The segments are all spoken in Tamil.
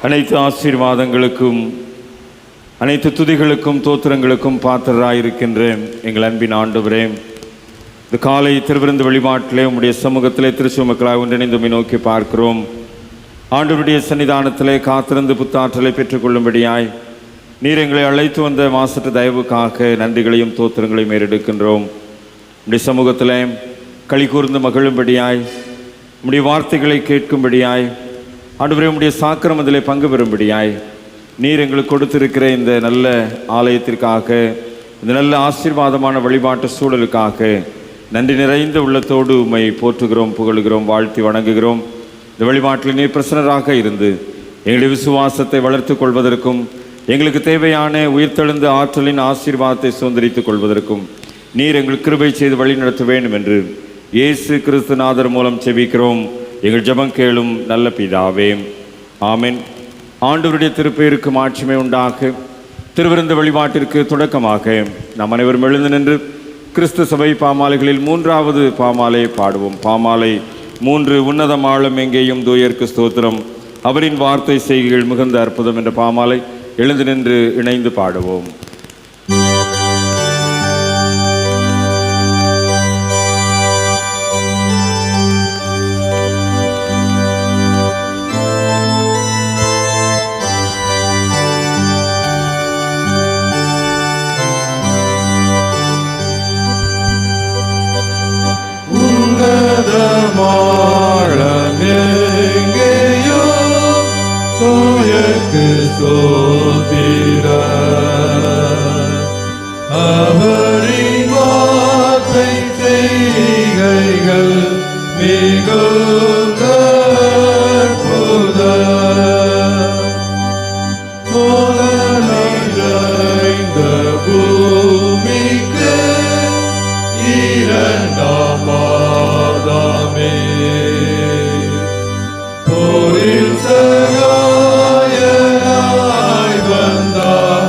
அனைத்து ஆசீர்வாதங்களுக்கும் அனைத்து துதிகளுக்கும் தோத்திரங்களுக்கும் பாத்திரராயிருக்கின்ற எங்கள் அன்பின் ஆண்டவரே, இந்த காலை திருவிருந்து வழிபாட்டிலே உம்முடைய சமூகத்திலே திருச்சுமக்களாக ஒன்றிணைந்து நோக்கி பார்க்கிறோம். ஆண்டவருடைய சன்னிதானத்திலே காத்திருந்து புத்தாற்றலை பெற்றுக்கொள்ளும்படியாய் நீர் எங்களை அழைத்து வந்த மாசற்ற தயவுக்காக நன்றிகளையும் தோத்திரங்களையும் ஏறெடுக்கின்றோம். உம்முடைய சமூகத்திலே களி கூர்ந்து மகிழும்படியாய், உம்முடைய வார்த்தைகளை கேட்கும்படியாய், ஆண்டவரே உம்முடைய சாக்கிரமத்திலே பங்கு பெறும்படியாய் நீர் எங்களுக்கு கொடுத்திருக்கிற இந்த நல்ல ஆலயத்திற்காக, இந்த நல்ல ஆசீர்வாதமான வழிபாட்டு சூழலுக்காக நன்றி நிறைந்த உள்ளத்தோடு உம்மை போற்றுகிறோம், புகழுகிறோம், வாழ்த்தி வணங்குகிறோம். இந்த வழிபாட்டில் நீர் பிரசன்னராக இருந்து எங்களுடைய விசுவாசத்தை வளர்த்து கொள்வதற்கும், எங்களுக்கு தேவையான உயிர்த்தெழுந்த ஆற்றலின் ஆசீர்வாதத்தை சுதந்திரித்துக் கொள்வதற்கும் நீர் எங்களுக்கு கிருபை செய்து வழி நடத்த வேண்டும் என்று இயேசு கிறிஸ்துநாதர் மூலம் செபிக்கிறோம். எங்கள் ஜெபம் கேளும் நல்ல பிதாவே, ஆமென். ஆண்டவருடைய திருப்பெயருக்கு மாட்சிமை உண்டாக. திருவிருந்து வழிபாட்டிற்கு தொடக்கமாக நாம் அனைவரும் எழுந்து நின்று கிறிஸ்து சபை பாமாலைகளில் 3வது பாமாலையை பாடுவோம். பாமாலை 3, உன்னதமாளும் எங்கேயும் தூயர்க்கு ஸ்தோத்திரம், அவரின் வார்த்தை செய்கைகள் மிகுந்த அற்புதம் என்ற பாமாலை எழுந்து நின்று இணைந்து பாடுவோம். அவரின் வார்த்தை செய்கைகள் மிகுந்த நிறைந்த பூமிக்கு இரண்டாம் மாதமே போரில் சகாயனாய் வந்தார்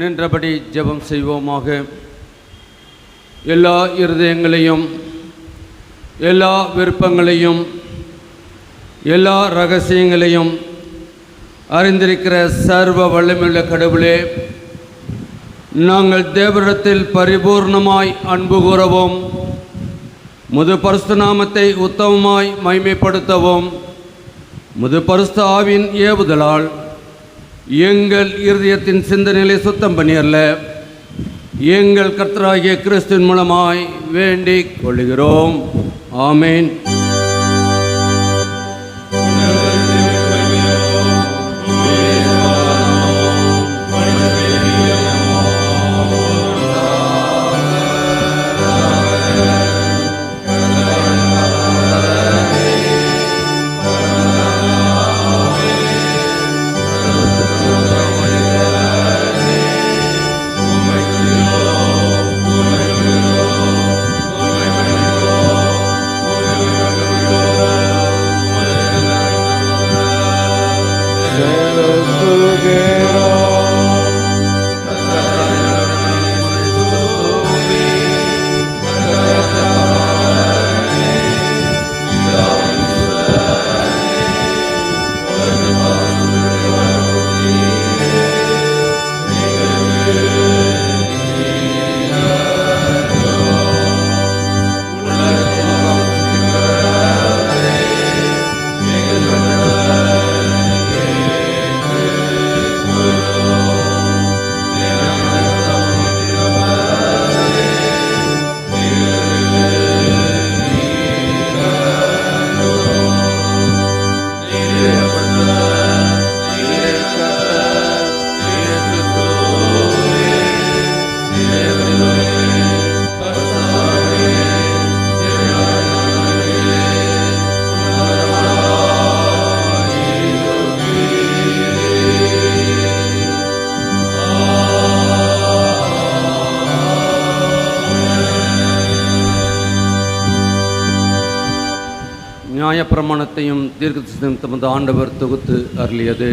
நின்றபடி ஜெபம் செய்வோமாக. எல்லா இருதயங்களையும், எல்லா விருப்பங்களையும், எல்லா ரகசியங்களையும் அறிந்திருக்கிற சர்வ வல்லமையுள்ள கடவுளே, நாங்கள் தேவனிடத்தில் பரிபூர்ணமாய் அன்பு கூறவும் முது பரிசுத்த நாமத்தை உத்தமமாய் மகிமைப்படுத்தவும் முது பரிசுத்த ஆவியின் ஏவுதலால் எங்கள் இருதயத்தின் சிந்தனைகளை சுத்தம் பண்ணியல்ல எங்கள் கர்த்தராகிய கிறிஸ்துவின் மூலமாய் வேண்டிக் கொள்கிறோம். ஆமேன். நியாயப்பிரமாணத்தையும் தீர்க்கதரிசனத்தையும் தமது ஆண்டவர் தொகுத்து அருளியது.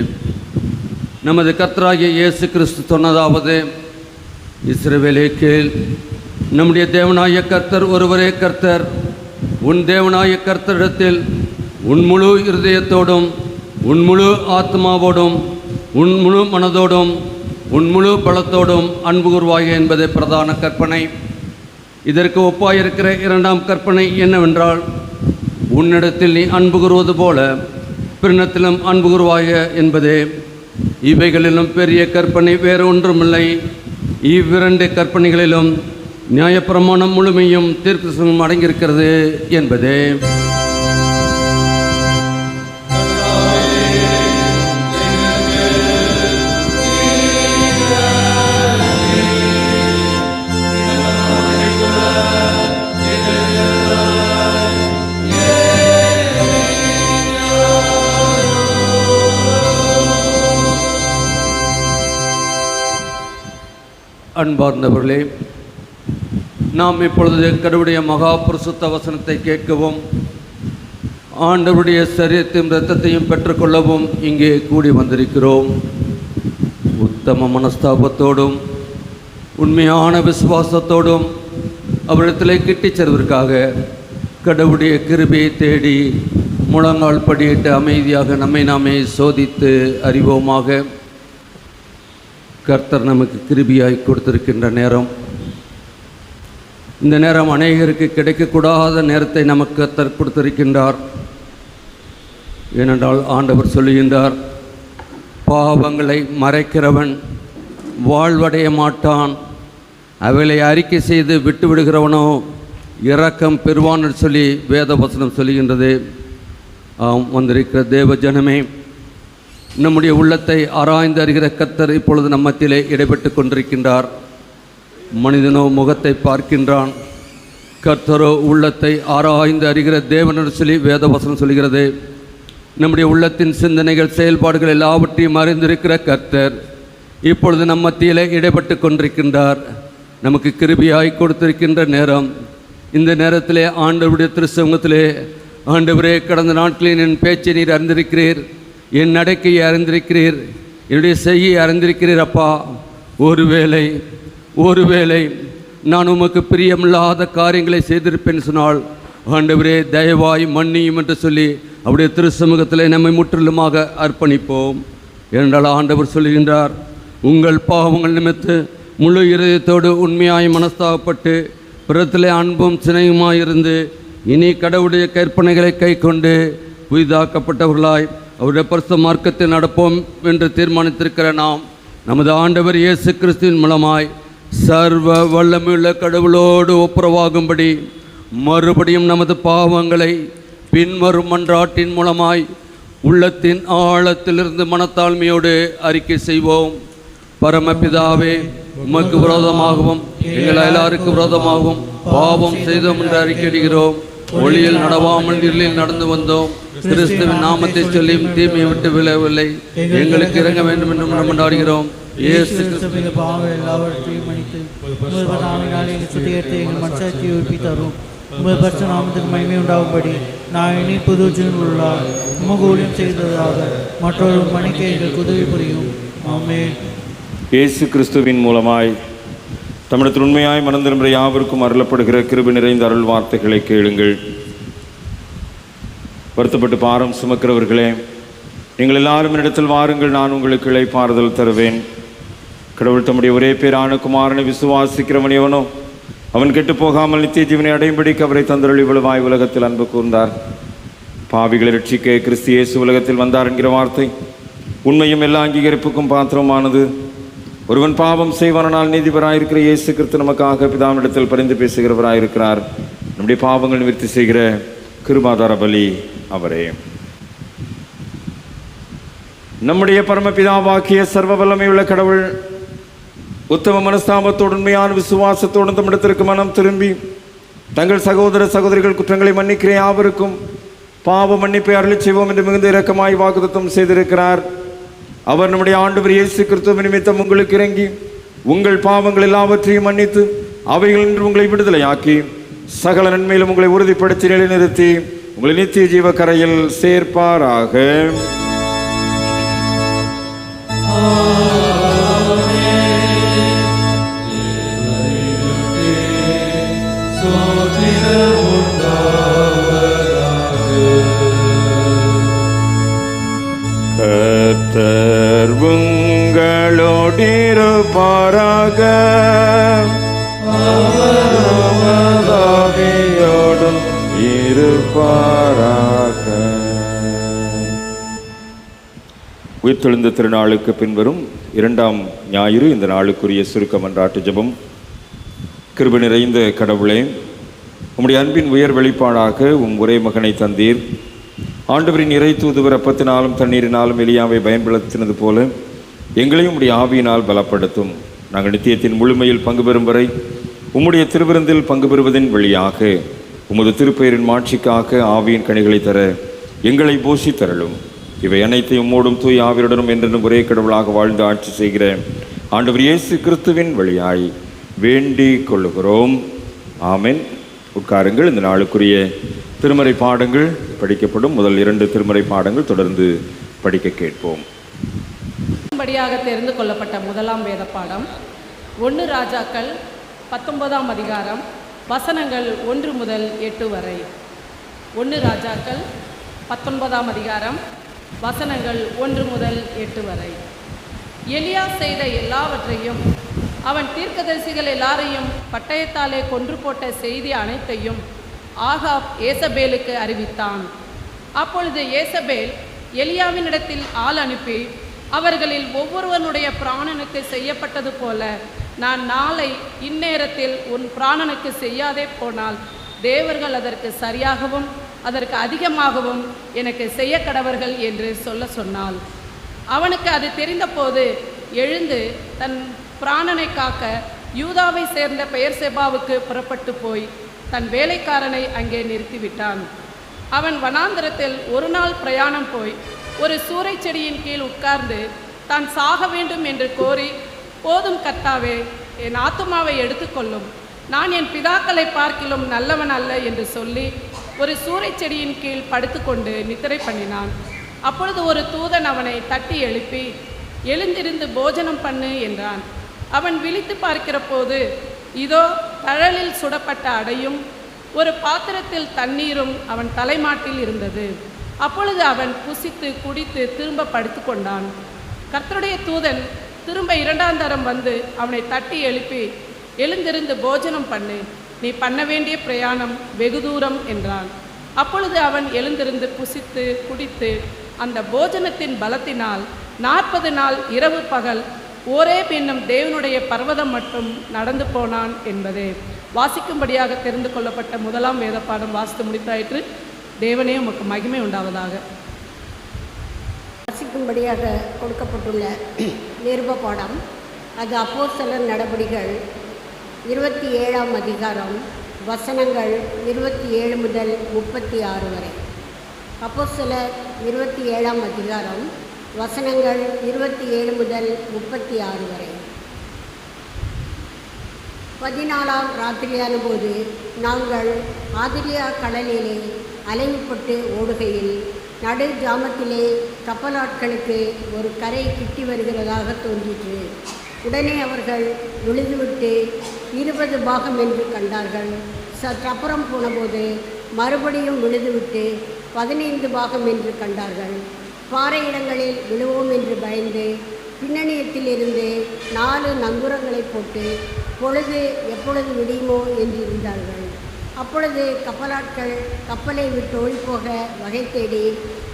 நமது கர்த்தராகிய இயேசு கிறிஸ்து சொன்னதாவது, இஸ்ரவேலே கேள், நம்முடைய தேவனாய கர்த்தர் ஒருவரே கர்த்தர். உன் தேவனாய கர்த்தரிடத்தில் உன் முழு இருதயத்தோடும் உன் முழு ஆத்மாவோடும் உன் முழு மனதோடும் உன் முழு பலத்தோடும் அன்பு கூர்வாய் என்பதே பிரதான கற்பனை. இதற்கு ஒப்பாயிருக்கிற இரண்டாம் கற்பனை என்னவென்றால், உன்னிடத்தில் நீ அன்பு கூறுவது போல பிறனிடத்திலும் அன்பு கூர்வாய என்பதே. இவைகளிலும் பெரிய கற்பனை வேறு ஒன்றுமில்லை. இவ்விரண்டு கற்பனைகளிலும் நியாயப்பிரமாணம் முழுமையும் தீர்க்கதரிசனமும் அடங்கியிருக்கிறது என்பதே. அன்பார்ந்தவர்களே, நாம் இப்பொழுது கடவுளுடைய மகா பரிசுத்த வசனத்தை கேட்கவும் ஆண்டவருடைய சரீரத்தையும் இரத்தத்தையும் பெற்றுக்கொள்ளவும் இங்கே கூடி வந்திருக்கிறோம். உத்தம மனஸ்தாபத்தோடும் உண்மையான விசுவாசத்தோடும் அவரிடத்திலே கிட்டிச் செல்வதற்காக கடவுளுடைய கிருபையை தேடி முழங்கால் படியிட்டு அமைதியாக நம்மை நாமே சோதித்து அறிவோமாக. கர்த்தர் நமக்கு கிருபையாய் கொடுத்திருக்கின்ற நேரம், இந்த நேரம் அநேகருக்கு கிடைக்கக்கூடாத நேரத்தை நமக்கு கர்த்தர் கொடுத்திருக்கின்றார். ஏனென்றால் ஆண்டவர் சொல்லுகின்றார், பாவங்களை மறைக்கிறவன் வாழ்வடைய மாட்டான், அவைகளை அறிக்கை செய்து விட்டு விடுகிறவனோ இரக்கம் பெறுவான்னு சொல்லி வேத வசனம் சொல்லுகின்றது. வந்திருக்கிற தேவ ஜனமே, நம்முடைய உள்ளத்தை ஆராய்ந்து அறிகிற கர்த்தர் இப்பொழுது நம்மத்திலே இடைப்பட்டு கொண்டிருக்கின்றார். மனிதனோ முகத்தை பார்க்கின்றான், கர்த்தரோ உள்ளத்தை ஆராய்ந்து அறிகிற தேவன் சொல்லி வேதவசனம் சொல்கிறது. நம்முடைய உள்ளத்தின் சிந்தனைகள் செயல்பாடுகள் எல்லாவற்றையும் அறிந்திருக்கிற கர்த்தர் இப்பொழுது நம் மத்தியிலே இடைப்பட்டு கொண்டிருக்கின்றார். நமக்கு கிருபையாய் கொடுத்திருக்கின்ற நேரம். இந்த நேரத்திலே ஆண்டவருடைய திருச்சமூகத்திலே, ஆண்டவரே, கடந்த நாட்களில் என் பேச்சை நீர் அறிந்திருக்கிறீர், என் நடக்கையை அறிந்திருக்கிறீர், என்னுடைய செய்யை அறிந்திருக்கிறீர். அப்பா, ஒருவேளை நான் உமக்கு பிரியமில்லாத காரியங்களை செய்திருப்பேன் சொன்னால், ஆண்டவரே தயவாய் மன்னியும் என்று சொல்லி அவருடைய திருச்சமூகத்தில் நம்மை முற்றிலுமாக அர்ப்பணிப்போம். ஏனென்றால் ஆண்டவர் சொல்லுகின்றார், உங்கள் பாவங்கள் நிமித்து முழு இருதயத்தோடு உண்மையாய் மனஸ்தாபப்பட்டு பிறத்திலே அன்பும் சினையுமாயிருந்து இனி கடவுளுடைய கற்பனைகளை கை கொண்டு புதிதாக்கப்பட்டவர்களாய் அவருடைய பரிசுத்த மார்க்கத்தில் நடப்போம் என்று தீர்மானித்திருக்கிற நாம் நமது ஆண்டவர் இயேசு கிறிஸ்துவின் மூலமாய் சர்வ வல்லமையுள்ள கடவுளோடு ஒப்புரவாகும்படி மறுபடியும் நமது பாவங்களை பின்வரும் மன்றாட்டின் மூலமாய் உள்ளத்தின் ஆழத்திலிருந்து மனத்தாழ்மையோடு அறிக்கை செய்வோம். பரமபிதாவே, உமக்கு விரோதமாகவும் எங்கள் எல்லாருக்கும் விரோதமாகவும் பாவம் செய்தோம் என்று அறிக்கையிடுகிறோம். ஒளியில் நடவாமல் இருளில் நடந்து வந்தோம். கிறிஸ்துவின் நாமத்தை சொல்லியும் தீமையை விட்டு விலகவில்லை. எங்களுக்கு இறங்க வேண்டும் என்று கொண்டாடுகிறோம். இயேசு கிறிஸ்துவின் பாவங்கள் எல்லாவற்றையும் மன்னித்து உமது நாவினால் எங்கள் சுத்திகரித்து எங்கள் மனசாட்சியை உயிர்ப்பி தரும். உமது பரிசுத்த நாமத்துக்கு மகிமை உண்டாகும்படி நான் இனி புது ஜீவன் உள்ளார் உமக்கு ஊழியம் செய்ததாக மற்றொரு மணிக்கு எங்களுக்கு உதவி புரியும். ஆமென். இயேசு கிறிஸ்துவின் மூலமாய் தமிழத்தில் உண்மையாய் மனந்திரும்புகிற யாவருக்கும் அருளப்படுகிற கிருபை நிறைந்த அருள் வார்த்தைகளை கேளுங்கள். வருத்தப்பட்டு பாரம் சுமக்கிறவர்களே, நீங்கள் எல்லாரும் என்னிடத்தில் வாருங்கள், நான் உங்களுக்கு இளைப்பாறுதல் தருவேன். கடவுள் தம்முடைய ஒரே பேரான குமாரனை விசுவாசிக்கிறவன் எவனோ அவன் கெட்டு போகாமல் நித்திய ஜீவனை அடையும்படிக்கு அவரை தந்தருளி இவ்வளவாய் உலகத்தில் அன்பு கூர்ந்தார். பாவிகளை ரட்சிக்க கிறிஸ்து இயேசு உலகத்தில் வந்தார் என்கிற வார்த்தை உண்மையும் எல்லா அங்கீகரிப்புக்கும் பாத்திரமானது. ஒருவன் பாவம் செய்வானால் நீதிபராயிருக்கிற இயேசு கிறிஸ்து நமக்காக பிதாவினிடத்தில் பரிந்து பேசுகிறவராயிருக்கிறார். நம்முடைய பாவங்கள் நிவர்த்தி செய்கிற கிருபாதார பலி அவரே. நம்முடைய பரமபிதாவாக்கிய சர்வ வல்லமையுள்ள கடவுள் உத்தம மனஸ்தாபத்தோடு உண்மையான விசுவாசத்தோடு தம்மிடத்திற்கு மனம் திரும்பி தங்கள் சகோதர சகோதரிகள் குற்றங்களை மன்னிக்கிற யாவருக்கும் பாவ மன்னிப்பை அருளி செய்வோம் என்று மிகுந்த இரக்கமாய் வாக்குத்தத்தம் செய்திருக்கிறார். அவர் நம்முடைய ஆண்டவர் இயேசு கிறிஸ்துவின் நிமித்தம் உங்களுக்கு இறங்கி உங்கள் பாவங்கள் எல்லாவற்றையும் மன்னித்து அவைகள் என்று உங்களை விடுதலையாக்கி சகல நன்மையிலும் உங்களை உறுதிப்படுத்தி நிலைநிறுத்தி உங்களை நித்திய ஜீவ கரையில் சேர்ப்பாராக. கர்த்தர் உங்களோடிருப்பாராக. ஆவியோடும் இருப்பாராக. உயிர்த்தெழுந்த திருநாளுக்கு பின்வரும் 2ஆம் ஞாயிறு இந்த நாளுக்குரிய சுருக்க மன்றாட்டு ஜெபம். கிருபை நிறைந்த கடவுளே, உம்முடைய அன்பின் உயர் வெளிப்பாடாக ஒரே மகனை தந்தீர். ஆண்டவரின் இறை தூதுவர் அப்பத்தினாலும் தண்ணீரினாலும் எலியாவை பயன்படுத்தினது போல எங்களையும் உம்முடைய ஆவியினால் பலப்படுத்தும். நாங்கள் நித்தியத்தின் முழுமையில் பங்கு பெறும் வரை உம்முடைய திருவிருந்தில் பங்கு பெறுவதன் வழியாக உமது திருப்பெயரின் மாட்சிக்காக ஆவியின் கனிகளை தர எங்களை போஷித்தருளும். இவை அனைத்தையும் உம்மோடும் தூய் ஆவியுடனும் என்றென்றும் ஒரே கடவுளாக வாழ்ந்து ஆட்சி செய்கிற ஆண்டவர் இயேசு கிறிஸ்துவின் வழியாய் வேண்டிக் கொள்ளுகிறோம். ஆமென். உட்காருங்கள். இந்த நாளுக்குரிய திருமறை பாடங்கள் படிக்கப்படும். முதல் 2 திருமறை பாடங்கள் தொடர்ந்து படிக்க கேட்போம். படியாக தெரிந்து கொள்ளப்பட்ட முதலாம் வேத பாடம் 1 ராஜாக்கள் 19ஆம் அதிகாரம் வசனங்கள் 1 முதல் 8 வரை. 1 ராஜாக்கள் 19ஆம் அதிகாரம் வசனங்கள் 1 முதல் 8 வரை. எலியா செய்த எல்லாவற்றையும் அவன் தீர்க்கதரிசிகள் எல்லாரையும் பட்டயத்தாலே கொன்று போட்ட செய்தி அனைத்தையும் ஆகாப் ஏசபேலுக்கு அறிவித்தான். அப்பொழுது ஏசபேல் எலியாவினிடத்தில் ஆள் அனுப்பி, அவர்களில் ஒவ்வொருவனுடைய பிராணனுக்கு செய்யப்பட்டது போல நான் நாளை இந்நேரத்தில் உன் பிராணனுக்கு செய்யாதே போனால் தேவர்கள் அதற்கு சரியாகவும் அதற்கு அதிகமாகவும் எனக்கு செய்ய கடவர்கள் என்று சொன்னாள். அவனுக்கு அது தெரிந்தபோது எழுந்து தன் பிராணனை காக்க யூதாவை சேர்ந்த பெயர்செபாவுக்கு புறப்பட்டு போய் தன் வேலைக்காரனை அங்கே நிறுத்திவிட்டான். அவன் வனாந்தரத்தில் 1 நாள் பிரயாணம் போய் ஒரு சூரை செடியின் கீழ் உட்கார்ந்து தான் சாக வேண்டும் என்று கோரி, போதும் கர்த்தாவே, என் ஆத்துமாவை எடுத்துக்கொள்ளும், நான் என் பிதாக்களை பார்க்கிலும் நல்லவன் அல்ல என்று சொல்லி ஒரு சூரை செடியின் கீழ் படுத்துக்கொண்டு நித்திரை பண்ணினான். அப்பொழுது ஒரு தூதன் அவனை தட்டி எழுப்பி, எழுந்திருந்து போஜனம் பண்ணு என்றான். அவன் விழித்து பார்க்கிற போது இதோ தழலில் சுடப்பட்ட அடையும் ஒரு பாத்திரத்தில் தண்ணீரும் அவன் தலைமாட்டில் இருந்தது. அப்பொழுது அவன் புசித்து குடித்து திரும்ப படுத்து கொண்டான். கர்த்தருடைய தூதன் திரும்ப 2ஆம் தரம் வந்து அவனை தட்டி எழுப்பி, எழுந்திருந்து போஜனம் பண்ணு, நீ பண்ண வேண்டிய பிரயாணம் வெகு தூரம் என்றான். அப்பொழுது அவன் எழுந்திருந்து புசித்து குடித்து அந்த போஜனத்தின் பலத்தினால் 40 நாள் இரவு பகல் ஓரேப் என்னும் தேவனுடைய பர்வதம் மட்டும் நடந்து போனான் என்பதே. வாசிக்கும்படியாக தெரிந்து கொள்ளப்பட்ட முதலாம் வேத பாடம் வாசித்து முடித்தாயிற்று. தேவனே உமக்கு மகிமை உண்டாவதாக. வாசிக்கும்படியாக கொடுக்கப்பட்டுள்ள நிருப பாடம் அது அப்போஸ்தலர் நடபடிகள் 27ஆம் அதிகாரம் வசனங்கள் 27 முதல் 36 வரை. அப்போஸ்தலர் 27ஆம் அதிகாரம் வசனங்கள் 27 முதல் 36 வரை. 14ஆம் ராத்திரியான போது நாங்கள் ஆதிரியா கடலிலே அலைவுபட்டு ஓடுகையில் நடு ஜாமத்திலே கப்பலாட்களுக்கு ஒரு கரை கிட்டி வருகிறதாக தோன்றிற்று. உடனே அவர்கள் விழுதுவிட்டு 20 பாகம் என்று கண்டார்கள். சற்றப்புறம் போனபோது மறுபடியும் விழுதுவிட்டு 15 பாகம் என்று கண்டார்கள். பாறை இடங்களில் விழுவோம் என்று பயந்து பின்னணியத்திலிருந்து 4 நங்கூரங்களை போட்டு பொழுது எப்பொழுது விடியுமோ என்று இருந்தார்கள். அப்பொழுது கப்பலாட்கள் கப்பலை விட்டு ஓடிப்போக வகை தேடி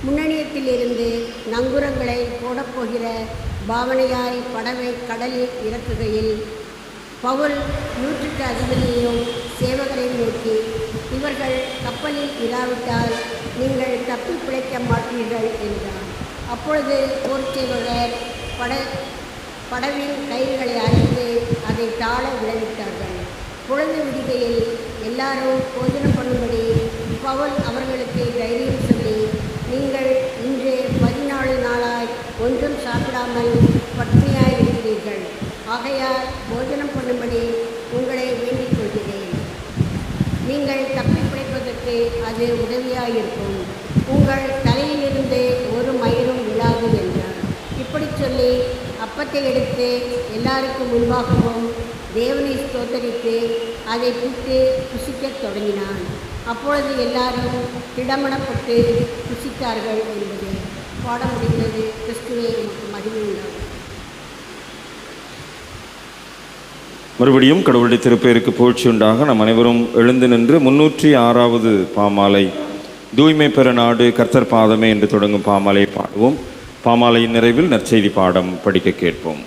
முன்னணியத்திலிருந்து நங்கூரங்களை போடப்போகிற பாவனையாய் படவை கடலில் இறக்குகையில் பவுல் 100க்கு அதிபதியையும் சேவகரையும் நோக்கி, இவர்கள் கப்பலில் இராவிட்டால் நீங்கள் தப்பி பிழைக்க மாட்டீர்கள் என்றார். அப்பொழுது போர்ச்சேவகர் படவின் கயிறுகளை அழித்து அதை தாழ விளைவிட்டார்கள். பொழுது விடுகையில் எல்லாரும் போஜனம் பண்ணும்படி பவுல் அவர்களுக்கு தைரியம் சொல்லி, நீங்கள் இன்று 14 நாளாய் ஒன்றும் சாப்பிடாமல் பட்னியாய் இருக்கிறீர்கள். ஆகையால் போஜனம் பண்ணும்படி உங்களை வேண்டிக் கொள்கிறேன். நீங்கள் தப்பி பிழைப்பதற்கு அது உதவியாயிருக்கும். உங்கள் தலையிலிருந்து ஒரு மயிரும் விழாது என்றார். இப்படி சொல்லி அப்பத்தை எடுத்து எல்லாருக்கும் முன்பாகவும் தேவனை ஸ்தோத்தரித்து அதை பிட்டு புசிக்கத் தொடங்கினான். அப்பொழுது எல்லாரும் திடமனப்பட்டு புசித்தார்கள் என்பது பாடம் முடிந்தது. கிறிஸ்துவே உமக்கு மகிமை உண்டாகும். மறுபடியும் கடவுளுடைய திருப்பெயருக்கு புகழ்ச்சி உண்டாக நாம் அனைவரும் எழுந்து நின்று 306வது பாமாலை தூய்மை பெற நாடு கர்த்தர் பாதமே என்று தொடங்கும் பாமாலை பாடுவோம். பாமாலையின் நிறைவில் நற்செய்தி பாடம் படிக்க கேட்போம்.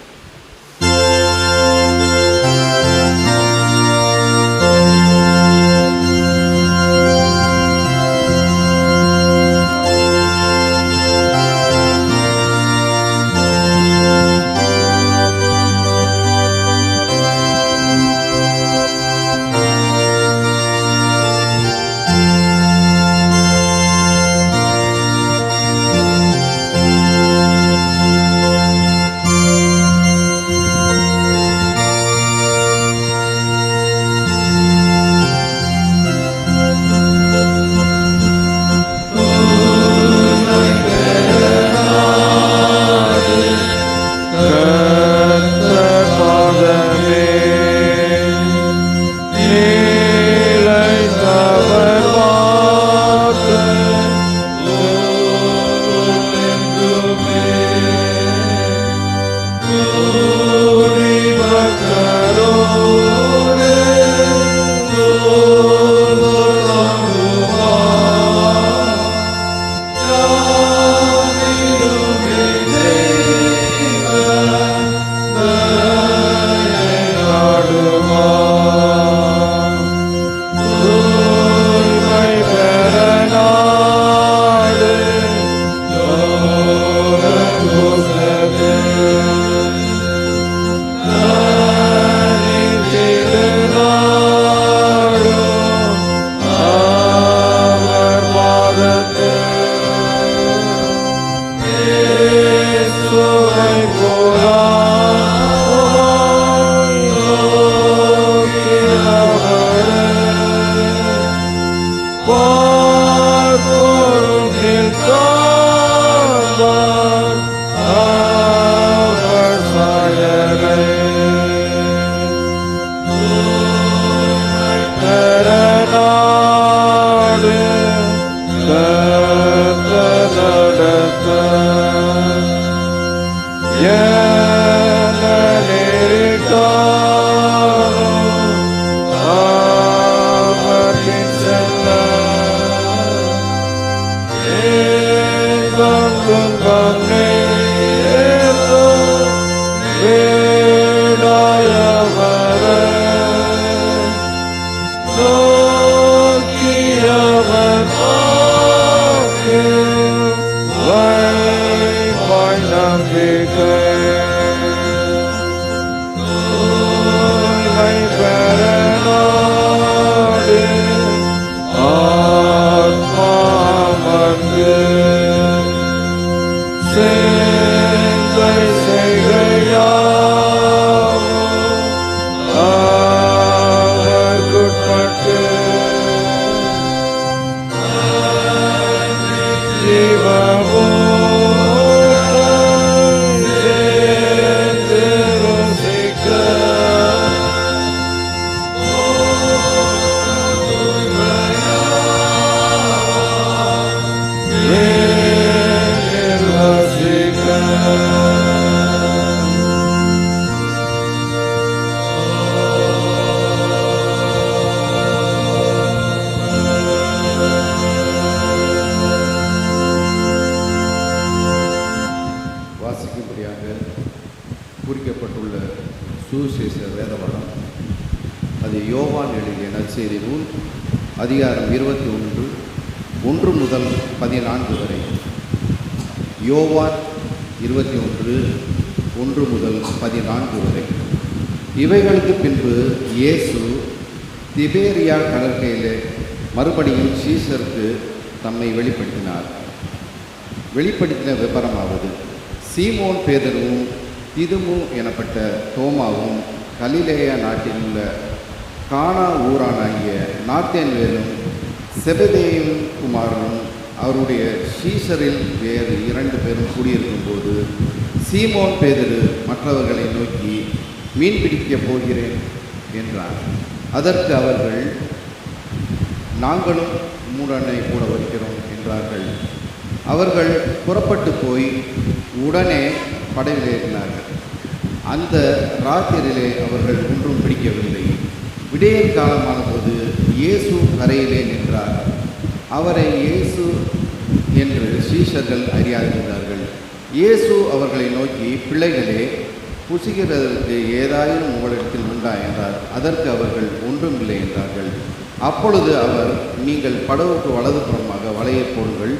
குறிக்கப்பட்டுள்ள சுவிசேஷ வேதவனம் அது யோவான் எழுதிய நற்செய்தி நூல் அதிகாரம் 21 1 முதல் 14 வரை. யோவான் 21 1 முதல் 14 வரை. இவைகளுக்கு பின்பு இயேசு திபேரியா கடற்கரையிலே மறுபடியும் சீசருக்கு தம்மை வெளிப்படுத்தினார். வெளிப்படுத்தின விபரமாவது: சீமோன் பேதுருவும் திதுமு எனப்பட்ட தோமாவும் கலிலேயா நாட்டில் உள்ள கானா ஊரானாகிய நாத்தேன்வேலும் செபதேயும் குமாரனும் அவருடைய சீசரில் வேறு 2 பேரும் கூடியிருக்கும்போது சீமோன் பேதுரு மற்றவர்களை நோக்கி, மீன் பிடிக்கப் போகிறேன் என்றார். அதற்கு அவர்கள், நாங்களும் உம்முடனே கூட வருகிறோம் என்றார்கள். அவர்கள் புறப்பட்டு போய் உடனே படவில் ஏறினார்கள். அந்த ராத்திரியிலே அவர்கள் ஒன்றும் பிடிக்கவில்லை. விடியற் காலமான போது இயேசு கரையிலே நின்றார். அவரை இயேசு என்று சீஷர்கள் அறியாதிருந்தார்கள். இயேசு அவர்களை நோக்கி, பிள்ளைகளே, புசிக்கிறதற்கு ஏதாயினும் உங்களிடத்தில் உண்டா என்றார். அதற்கு அவர்கள், ஒன்றுமில்லை என்றார்கள். அப்பொழுது அவர், நீங்கள் படவுக்கு வலதுபுறமாக வலையை போடுங்கள்,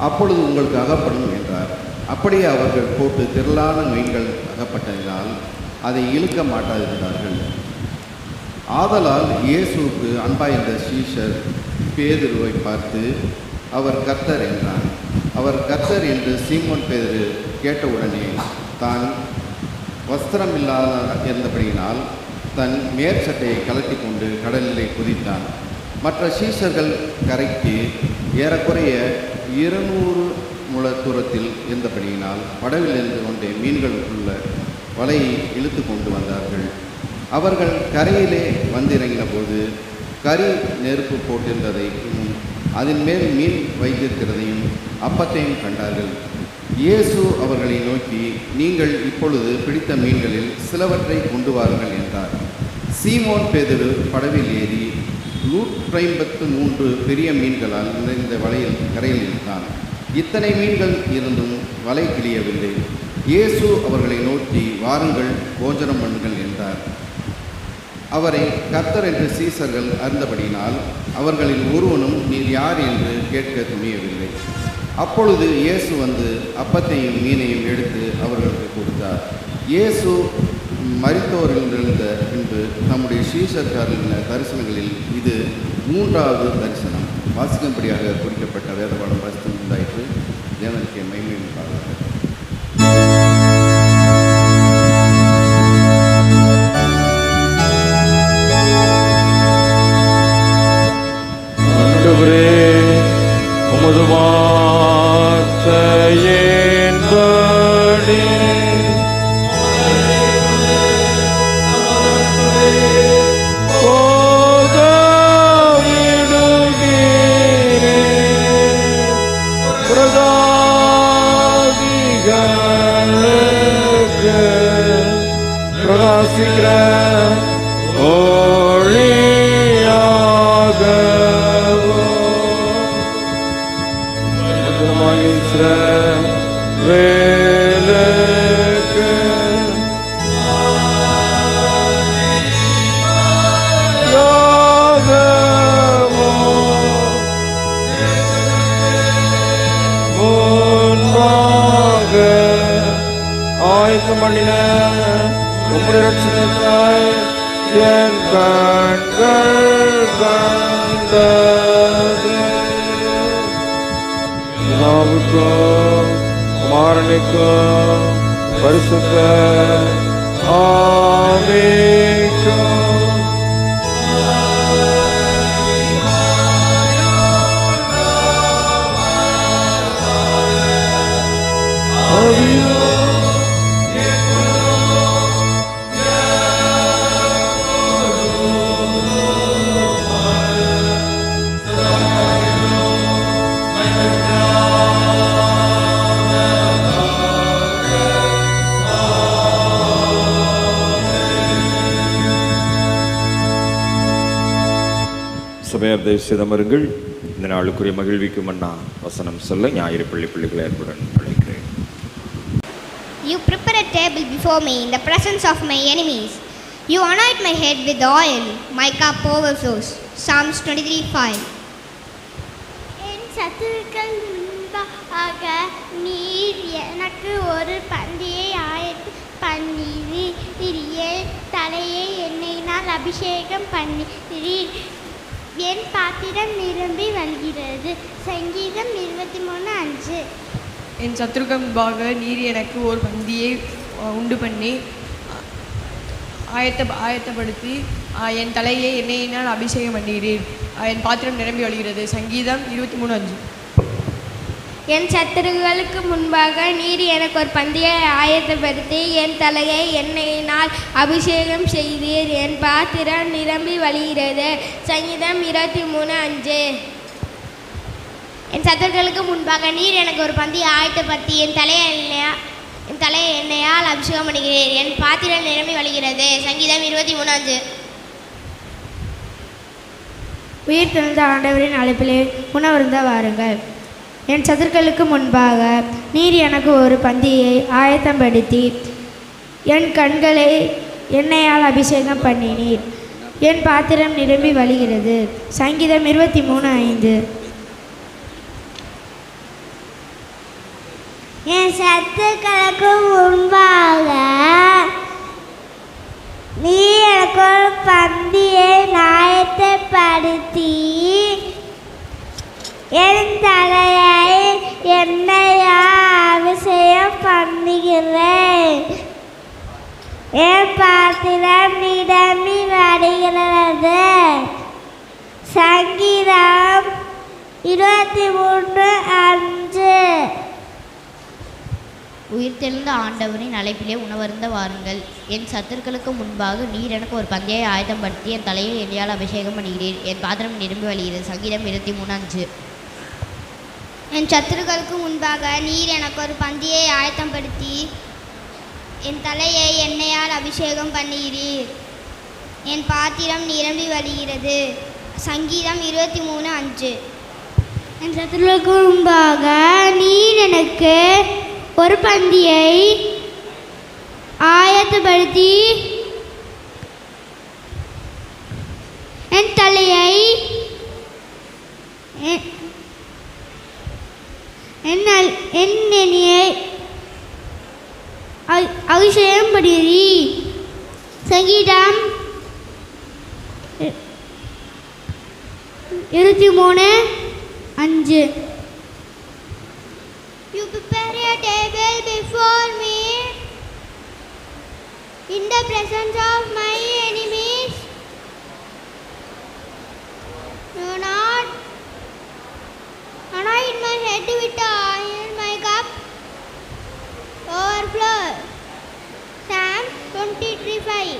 அப்பொழுது உங்களுக்கு அகப்படும் என்றார். அப்படியே அவர்கள் போட்டு திரளான மீன்கள் அகப்பட்டதினால் அதை இழுக்க மாட்டாதிருந்தார்கள். ஆதலால் இயேசுவுக்கு அன்பாயிருந்த சீஷர் பேதுருவை பார்த்து, அவர் கர்த்தர் என்றான். அவர் கர்த்தர் என்று சீமோன் பேதுரு கேட்டவுடனே தான் வஸ்திரமில்லாத இருந்தபடியினால் தன் மேற்சட்டையை கலட்டி கொண்டு கடலிலே குதித்தான். மற்ற சீஷர்கள் கரைக்கு ஏறக்குறைய 200 முழ தூரத்தில் இருந்தபடியினால் படவில் இருந்து கொண்டே மீன்களுக்குள்ள வலையை இழுத்து கொண்டு வந்தார்கள். அவர்கள் கரையிலே வந்திறங்கின போது கரி நெருப்பு போட்டிருந்ததையும் அதன் மேல் மீன் வைத்திருக்கிறதையும் அப்பத்தையும் கண்டார்கள். இயேசு அவர்களை நோக்கி, நீங்கள் இப்பொழுது பிடித்த மீன்களில் சிலவற்றை கொண்டு வாருங்கள் என்றார். சீமோன் பேதுரு படவில் ஏறி 153 பெரிய மீன்களால் நிறைந்த வலையில் கரையில் இருந்தான். இத்தனை மீன்கள் இருந்தும் வலை கிழியவில்லை. இயேசு அவர்களை நோக்கி, வாருங்கள், போஜனம் பண்ணுங்கள் என்றார். அவரை கர்த்தர் என்று சீசர்கள் அறிந்தபடியினால் அவர்களில் ஒருவனும், நீர் யார் என்று கேட்க துணியவில்லை. அப்பொழுது இயேசு வந்து அப்பத்தையும் மீனையும் எடுத்து அவர்களுக்கு கொடுத்தார். இயேசு மரித்தோரில் இருந்த பின்பு நம்முடைய சீஷர்காரின் தரிசனங்களில் இது 3வது தரிசனம். வாசிக்கும்படியாக குறிக்கப்பட்ட வேதபாடம் வாசித்து உண்டாயிற்று. தேவனுக்கு மகிமை உண்டாவதாக. ஆண்டவரே, உமது வார்த்தையின்படி பிரகாசிக்கிற ஒளியாக இஸ்ரவேலுக்கு யாகமோ முன்பாக ஆயத்தம் பண்ணின உம்முடைய ரட்சணத்தாய் என் கண்கள் கண்டது. பிதாவுக்கும் குமாரனுக்கும் பரிசுத்த ஆவிக்கும் சபையார் தயவு செய்து அமருங்கள். இந்த நாளுக்குரிய மகிழ்விக்கும் மன்னா வசனம் சொல்ல ஞாயிறு பிள்ளைகளை அன்புடன் அழைக்கிறேன். You prepare a table before me in the presence of my enemies. You anoint my head with oil, my cup overflows. Psalms 23:5. என் சத்துருக்கள் முன்பாக நீர் எனக்கு ஒரு பந்தியை ஆயத்து பண்ணீர். தலையை எண்ணெயினால் அபிஷேகம் பண்ணீர். என் பாத்திரம் நிரம்பி வழிகிறது. சங்கீதம் 23:5. என் சத்துருக்கள் முன்பாக நீர் எனக்கு ஒரு பந்தியை உண்டு பண்ணி ஆயத்தப்படுத்தி என் தலையை எண்ணெயினால் அபிஷேகம் பண்ணீரீர். என் பாத்திரம் நிரம்பி வழிகிறது. சங்கீதம் 23:5. என் சத்துருக்களுக்கு முன்பாக நீர் எனக்கு ஒரு பந்தியை ஆயத்தப்படுத்தி என் தலையை எண்ணெயினால் அபிஷேகம் செய்தீர். என் பாத்திரம் நிரம்பி வழிகிறது. சங்கீதம் 23:5. என் சத்துருக்களுக்கு முன்பாக நீர் எனக்கு ஒரு பந்தியை ஆயத்தப்படுத்தி என் தலையை எண்ணெயால் அபிஷேகம் பண்ணுகிறீர். என் பாத்திரம் நிரம்பி வழிகிறது. சங்கீதம் 23:5. உயிர் தெழுந்த ஆண்டவரின் அழைப்பிலே உணவருந்த வாருங்கள். என் சத்துருக்களுக்கு முன்பாக நீர் எனக்கு ஒரு பந்தியை ஆயத்தப்படுத்தி என் கண்களை எண்ணெயால் அபிஷேகம் பண்ணினீர். என் பாத்திரம் நிரம்பி வழிகிறது. சங்கீதம் 23:5. என் சத்துருக்களுக்கு முன்பாக நீ எனக்கு ஒரு பந்தியை ஆயத்தப்படுத்தி என் தலையை எண்ணெயால் அபிஷேகம் பண்ணுகிறேன். என் பாத்திரம் நிரம்பி வழிகிறது. சங்கீதம் 23:5. உயிர்த்தெழுந்த ஆண்டவரின் அழைப்பிலே உணவருந்த வாருங்கள். என் சத்துருக்களுக்கு முன்பாக நீர் எனக்கு ஒரு பந்தியை ஆயத்தப்படுத்தி என் தலையை எண்ணெயால் அபிஷேகம் பண்ணுகிறீர். என் பாத்திரம் நிரம்பி வழிகிறது. சங்கீதம் 23:5. என் சத்துருக்களுக்கு முன்பாக நீர் எனக்கு ஒரு பந்தியை ஆயத்தப்படுத்தி என் தலையை எண்ணெயால் அபிஷேகம் பண்ணுகிறீர். என் பாத்திரம் நிரம்பி வழிகிறது. சங்கீதம் 23:5. என் சத்துருக்களுக்கு முன்பாக நீர் எனக்கு ஒரு பந்தியை ஆயத்தப்படுத்தி என் தலையை எண்ணெயை அபிஷேகம் பண்ணுகிறீர். சங்கீதம் 23:5. You prepare a table before me in the presence of my enemies. Do not anoint my head with oil, my cup overflows. Psalm 23:5.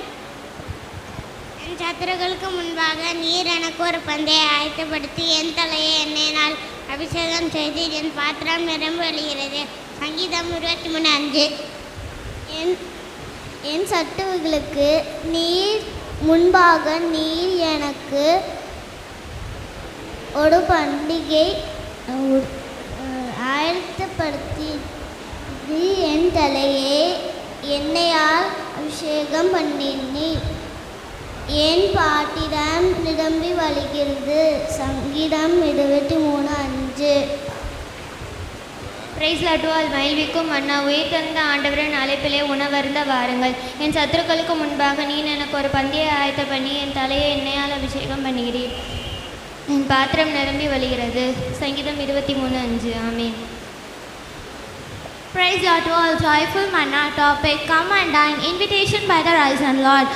என் சத்துருக்களுக்கு முன்பாக நீர் எனக்கு ஒரு பந்தியை ஆயத்தப்படுத்தி என் தலையை எண்ணெயினால் அபிஷேகம் செய்து என் பாத்திரம் நிரம்பி வழிகிறது. சங்கீதம் 23:5. என் சத்துருக்களுக்கு நீர் முன்பாக நீர் எனக்கு ஒரு பண்டிகை ஆயத்தப்படுத்தி ஆயத்தப்படுத்தி என் தலையை எண்ணெயால் அபிஷேகம் பண்ணினீர். என் பாத்திரம் நிரம்பி வழிகிறது. சங்கீதம் 23:5. பிரைஸ் லாட்டுவால் மகிழ்விக்கும் அண்ணா உயிர் தந்த ஆண்டவரின் அழைப்பிலே உணவருந்த வாருங்கள். என் சத்துருக்களுக்கு முன்பாக நீர் எனக்கு ஒரு பந்தியை ஆயத்த பண்ணி என் தலையை எண்ணெயால் அபிஷேகம் பண்ணுகிறீர். என் பாத்திரம் நிரம்பி வழிகிறது. சங்கீதம் 23:5. ஆமென். Praise God to all. Joyful manna topic. Come and dine. Invitation by the risen Lord.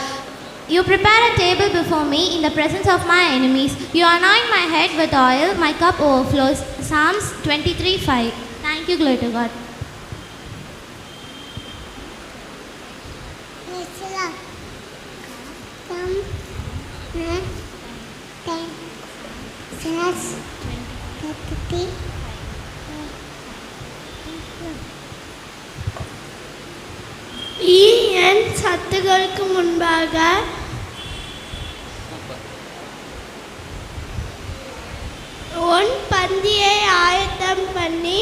You prepare a table before me in the presence of my enemies. You anoint my head with oil. My cup overflows. Psalms 23:5. Thank you, glory to God. என் சத்துகளுக்கு முன்பாக உன் பந்தியை ஆயத்தம் பண்ணி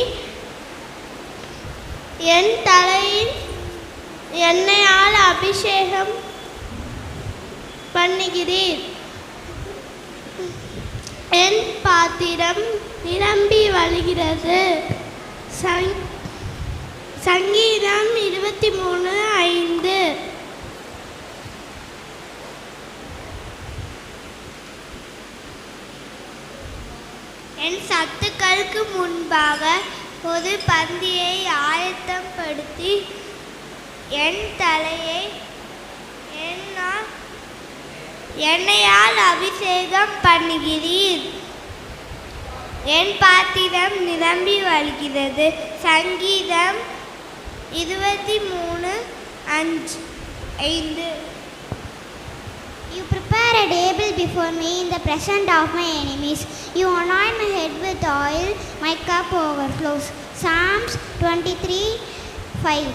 என் தலையில் எண்ணெயால் அபிஷேகம் பண்ணுகிறீர். என் பாத்திரம் நிரம்பி வழிகிறது. சங்கீதம் 23:5. என் சத்துக்களுக்கு முன்பாக ஒரு பந்தியை ஆயத்தப்படுத்தி என் தலையை எண்ணெயால் அபிஷேகம் பண்ணுகிறீர். என் பாத்திரம் நிரம்பி வழிகிறது. சங்கீதம் 23:5. You prepare a table before me in the presence of my enemies. You anoint my head with oil. My cup overflows. Psalms 23:5.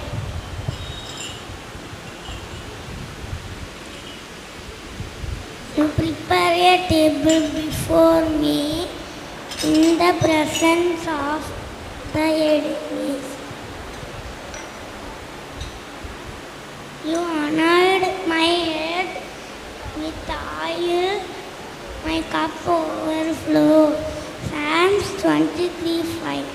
You prepare a table before me in the presence of the enemies. You anoint my head with oil. My cup overflows. Psalms 23:5.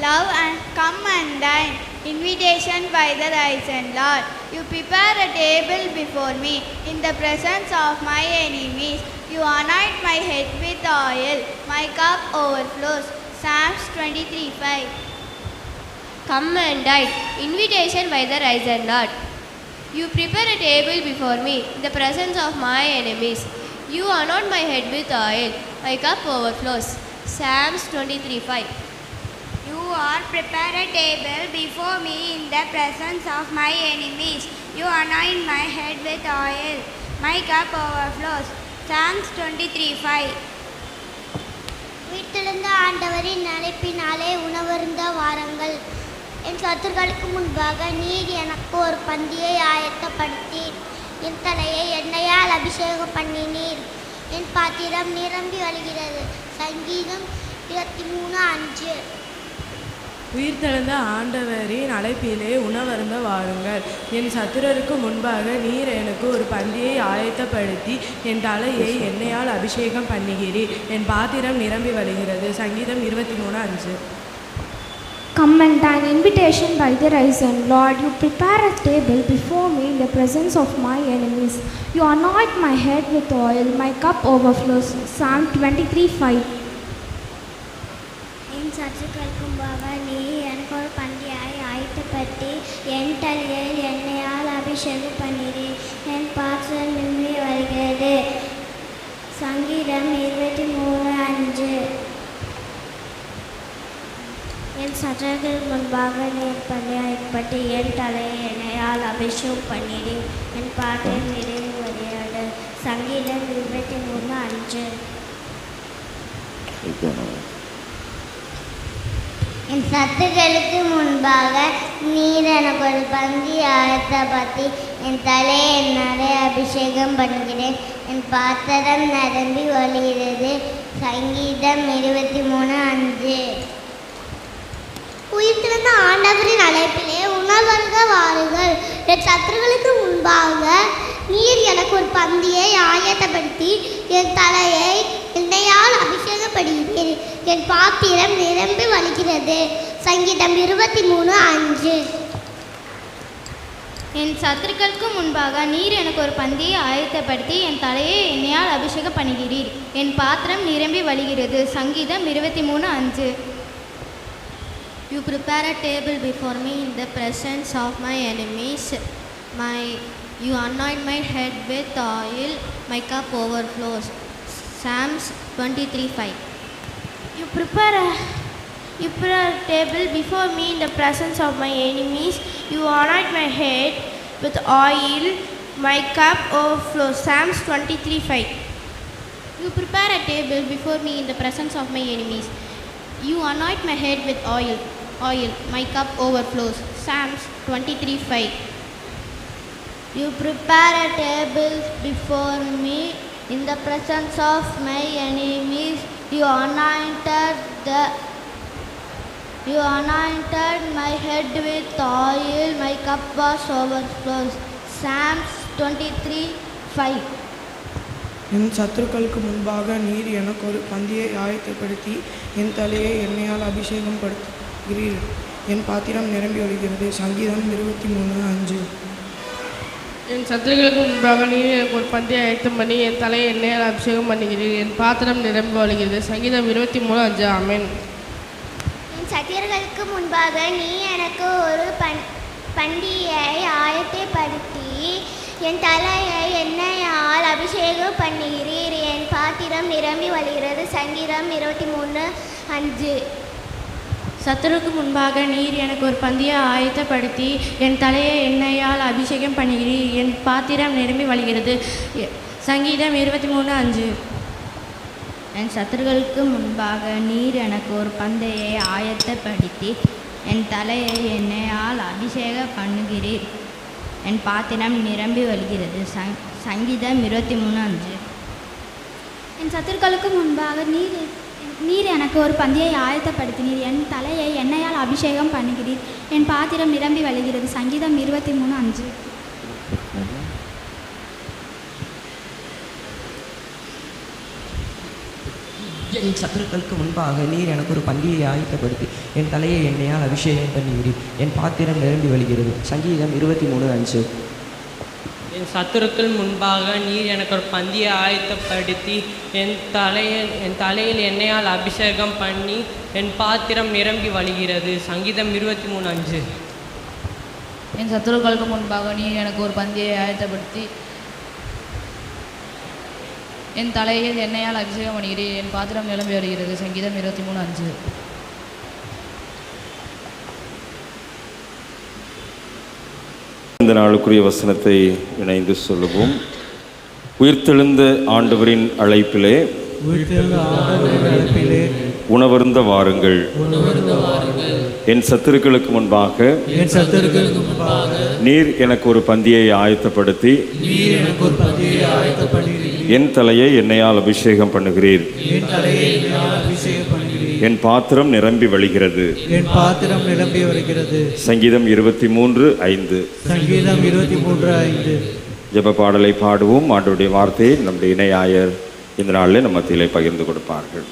Love and come and dine. Invitation by the risen Lord. You prepare a table before me in the presence of my enemies. You anoint my head with oil. My cup overflows. Psalms 23:5. Come and dine. Invitation by the risen Lord. You prepare a table before me in the presence of my enemies. You anoint my head with oil. My cup overflows. Psalms 23:5. You are prepare a table before me in the presence of my enemies. You anoint my head with oil. My cup overflows. Psalms 23:5. வீட்டிலிருந்த ஆண்டவரின் அழைப்பினாலே உணவருந்த வாருங்கள். என் சத்துருக்களுக்கு முன்பாக நீர் எனக்கு ஒரு பந்தியை ஆயத்தப்படுத்தி என் தலையை எண்ணெயால் அபிஷேகம் பண்ணினீர். என் பாத்திரம் நிரம்பி வழிகிறது. சங்கீதம் 23:5. உயிர்த்தெழுந்த ஆண்டவரின் அழைப்பிலே உணவருந்த வாருங்கள். என் சத்துரருக்கு முன்பாக நீர் எனக்கு ஒரு பந்தியை ஆயத்தப்படுத்தி என் தலையை எண்ணெயால் அபிஷேகம் பண்ணுகிறீர். என் பாத்திரம் நிரம்பி வழிகிறது. சங்கீதம் 23:5. Come and dine. Invitation by the risen Lord. You prepare a table before me in the presence of my enemies. You anoint my head with oil. My cup overflows. Psalm 23:5. என் சத்துருக்களுக்கு முன்பாக நீ எனக்கு ஒரு பந்தியாய் ஆயத்தப்படுத்தி என் தலையில் எண்ணெயால் அபிஷேகம் பண்ணினீர். என் பாத்திரம் நிரம்பி வருகிறது. சங்கீதம் 23:5. என் சத்துருக்களுக்கு முன்பாக நீர் பந்தியாயப்பட்டு என் தலையை எண்ணெயால் அபிஷேகம் பண்ணினீர். என் பாத்திரம் நிரம்பி வருகிறது. சங்கீதம் 23:5. என் சத்துக்களுக்கு முன்பாக நீர் எனக்கு ஒரு பந்தி ஆயத்தப்படுத்தி என் தலையை என்னாலே அபிஷேகம் பண்ணுகிறேன். என் பாத்திரம் நிரம்பி வழிகிறது. சங்கீதம் 23:5. அழைப்பிலே உணவருந்த வாருங்கள். என் சத்துருக்களுக்கு முன்பாக நீர் எனக்கு ஒரு பந்தியை ஆயத்தப்படுத்தி என் தலையை எண்ணெயால் அபிஷேகப்படுகிறீர். என் பாத்திரம் நிரம்பி வழிகிறது. சங்கீதம் 23:5. என் சத்துருக்களுக்கு முன்பாக நீர் எனக்கு ஒரு பந்தியை ஆயத்தப்படுத்தி என் தலையை எண்ணெயால் அபிஷேகம் பண்ணுகிறீர். என் பாத்திரம் நிரம்பி வழிகிறது. சங்கீதம் 23:5. You prepare a table before me in the presence of my enemies. You anoint my head with oil, my cup overflows. Psalms 23:5. You prepare a table before me in the presence of my enemies. You anoint my head with oil, my cup overflows. Psalms 23:5. You prepare a table before me in the presence of my enemies. You anoint my head with oil, my cup overflows. Psalms 23:5. You prepare a table before me in the presence of my enemies. You anointed my head with oil, my cup was overflows. Psalms 23:5. என் சத்துருக்களுக்கு முன்பாக நீர் எனக்கு ஒரு பந்தியை ஆயத்தப்படுத்தி என் தலையை எண்ணெயால் அபிஷேகம் படுத்துகிறீர். என் பாத்திரம் நிரம்பி வழிகிறது. சங்கீதம் 23:5. என் சத்துருக்களுக்கு முன்பாக நீர் எனக்கு ஒரு பந்தியை ஆயத்தம் பண்ணி என் தலையை எண்ணெயால் அபிஷேகம் பண்ணுகிறீர். என் பாத்திரம் நிரம்பி வழிகிறது. சங்கீதம் 23:5. ஆமென். என் சத்துருக்களுக்கு முன்பாக நீ எனக்கு ஒரு பண்டியை ஆயத்தப்படுத்தி என் தலையை எண்ணெயால் அபிஷேகம் பண்ணுகிறீர். என் பாத்திரம் நிரம்பி வழிகிறது. சங்கீதம் 23:5. சத்துருக்கு முன்பாக நீர் எனக்கு ஒரு பந்தியை ஆயத்தப்படுத்தி என் தலையை எண்ணெயால் அபிஷேகம் பண்ணுகிறீர். என் பாத்திரம் நிரம்பி வழிகிறது. சங்கீதம் 23:5. என் சத்துருக்களுக்கு முன்பாக நீர் எனக்கு ஒரு பந்தியை ஆயத்தப்படுத்தி என் தலையை எண்ணெயால் அபிஷேகம் பண்ணுகிறீர். என் பாத்திரம் நிரம்பி வழிகிறது. சங்கீதம் 23:5. என் சத்துருக்களுக்கு முன்பாக நீர் எனக்கு ஒரு பந்தியை ஆயத்தப்படுத்தினீர். என் தலையை எண்ணெயால் அபிஷேகம் பண்ணுகிறீர். என் பாத்திரம் நிரம்பி வழிகிறது. சங்கீதம் 23:5. என் சத்துருக்களுக்கு முன்பாக நீர் எனக்கு ஒரு பந்தியை ஆயத்தப்படுத்தி என் தலையை எண்ணெயால் அபிஷேகம் பண்ணுகிறீர். என் பாத்திரம் நிரம்பி வழிகிறது. சங்கீதம் 23:5. என் சத்துருக்கள் முன்பாக நீர் எனக்கு ஒரு பந்தியை ஆயத்தப்படுத்தி என் தலையில் எண்ணெயால் அபிஷேகம் பண்ணி என் பாத்திரம் நிரம்பி வழிகிறது. சங்கீதம் 23:5. என் சத்துருக்களுக்கு முன்பாக நீர் எனக்கு ஒரு பந்தியை ஆயத்தப்படுத்தி என் தலையில் எண்ணெயால் அபிஷேகம் பண்ணுகிறேன். என் பாத்திரம் நிரம்பி வருகிறது. சங்கீதம் 23:5. இந்த நாளுக்குரிய வசனத்தை இணைந்து சொல்லுவோம். உயிர்த்தெழுந்த ஆண்டவரின் அழைப்பிலே உணவருந்த வாருங்கள். என் சத்துருக்களுக்கு முன்பாக நீர் எனக்கு ஒரு பந்தியை ஆயத்தப்படுத்தி என் தலையை எண்ணெயால் அபிஷேகம் பண்ணுகிறீர். என் பாத்திரம் நிரம்பி வழிகிறது. சங்கீதம் 23:5. சங்கீதம் 23:5. ஜெப பாடலை பாடுவோம். ஆண்டவருடைய வார்த்தையை நம்முடைய இணையாயர் இந்த நாளில் நம்ம மத்தியிலே பகிர்ந்து கொடுப்பார்கள்.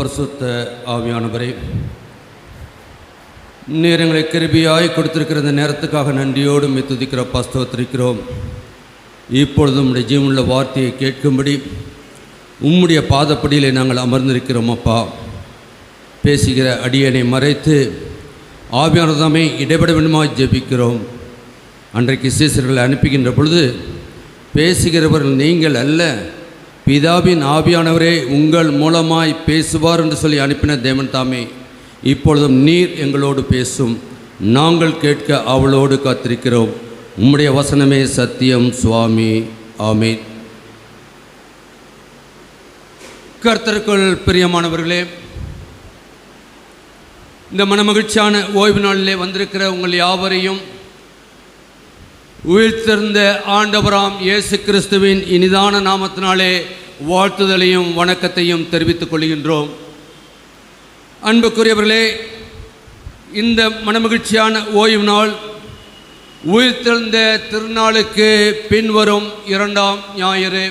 பரிசுத்த ஆவியானவரே, நீர் எங்களை கிருபையாய் கொடுத்திருக்கிற இந்த நேரத்துக்காக நன்றியோடு உம்மை துதிக்கிறோம், ஸ்தோத்திரிக்கிறோம். இப்பொழுது உம்முடைய ஜீவனுள்ள வார்த்தையை கேட்கும்படி உம்முடைய பாதப்படியிலே நாங்கள் அமர்ந்திருக்கிறோம். அப்பா, பேசுகிற அடியனை மறைத்து ஆவியானதாமே இடைபட வேண்டுமாய் ஜெபிக்கிறோம். அன்றைக்கு சீசர்களை அனுப்புகின்ற பொழுது பேசுகிறவர்கள் நீங்கள் அல்ல, பிதாவின் ஆவியானவரே உங்கள் மூலமாய் பேசுவார் என்று சொல்லி அனுப்பின தேவன் தாமே இப்பொழுதும் நீர் எங்களோடு பேசும், நாங்கள் கேட்க அவளோடு காத்திருக்கிறோம். உம்முடைய வசனமே சத்தியம் சுவாமி. ஆமென். கர்த்தருக்குள் பிரியமானவர்களே, இந்த மனமகிழ்ச்சியான ஓய்வு நாளிலே வந்திருக்கிற உங்கள் யாவரையும் உயிர்த்தெழுந்த ஆண்டவராம் இயேசு கிறிஸ்துவின் இனிதான நாமத்தினாலே வாழ்த்துதலையும் வணக்கத்தையும் தெரிவித்துக் கொள்கின்றோம். அன்புக்குரியவர்களே, இந்த மனமகிழ்ச்சியான ஓய்வு நாள் உயிர்த்தெழுந்த திருநாளுக்கு பின்வரும் 2ஆம் ஞாயிறு.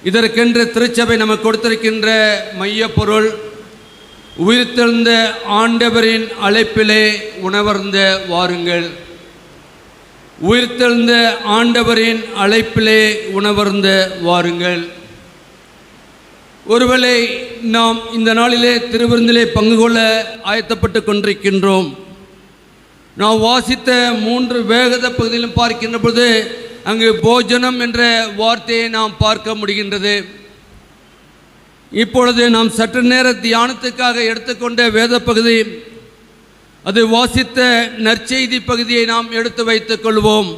இதற்கென்று திருச்சபை நமக்கு கொடுத்திருக்கின்ற மையப்பொருள் உயிர்த்தெழுந்த ஆண்டவரின் அழைப்பிலே உணவருந்த வாருங்கள். உயிர்த்தெழுந்த ஆண்டவரின் அழைப்பிலே உணவருந்த வாருங்கள். ஒருவேளை நாம் இந்த நாளிலே திருவிருந்திலே பங்கு கொள்ள ஆயத்தப்பட்டு கொண்டிருக்கின்றோம். நாம் வாசித்த 3 வேத பகுதியிலும் பார்க்கின்ற பொழுது அங்கு போஜனம் என்ற வார்த்தையை நாம் பார்க்க முடிகின்றது. இப்பொழுது நாம் சற்று நேர தியானத்துக்காக எடுத்துக்கொண்ட வேத பகுதி, அது வாசித்த நற்செய்தி பகுதியை நாம் எடுத்து வைத்துக் கொள்வோம்.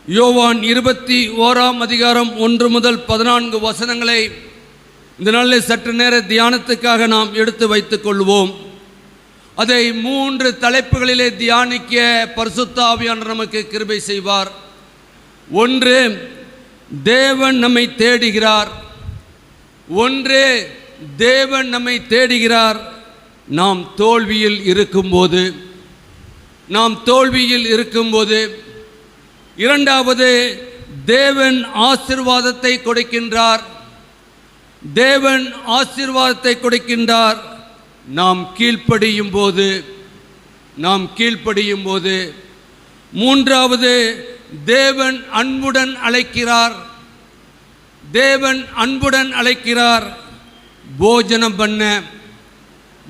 யோவான் 21ஆம் அதிகாரம் 1 முதல் 14 வசனங்களை இந்த நாளில் சற்று நேர தியானத்துக்காக நாம் எடுத்து வைத்துக் கொள்வோம். அதை 3 தலைப்புகளிலே தியானிக்க பரிசுத்த ஆவியானவர் நமக்கு கிருபை செய்வார். 1, தேவன் நம்மை தேடுகிறார். 1, தேவன் நம்மை தேடுகிறார். நாம் தோல்வியில் இருக்கும்போது 2வது, தேவன் ஆசீர்வாதத்தை கொடுக்கின்றார். நாம் கீழ்ப்படியும் போது 3வது, தேவன் அன்புடன் அழைக்கிறார்.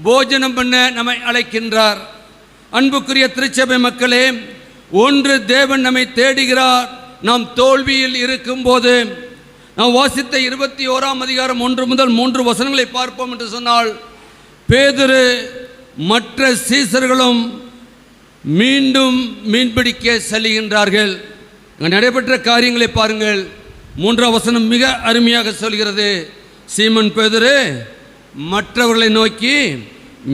போஜனம் பண்ண நம்மை அழைக்கின்றார். அன்புக்குரிய திருச்சபை மக்களே, 1, தேவன் நம்மை தேடுகிறார். நாம் தோல்வியில் இருக்கும்போது, நாம் வாசித்த 21ஆம் அதிகாரம் 1 முதல் 3 வசனங்களை பார்ப்போம் என்று சொன்னால், பேதுரு மற்ற சீசர்களும் மீண்டும் மீன்பிடிக்க செல்கின்றார்கள். நடைபெற்ற காரியங்களை பாருங்கள். 3ஆம் வசனம் மிக அருமையாக சொல்கிறது. சீமன் பேதுரு மற்றவர்களை நோக்கி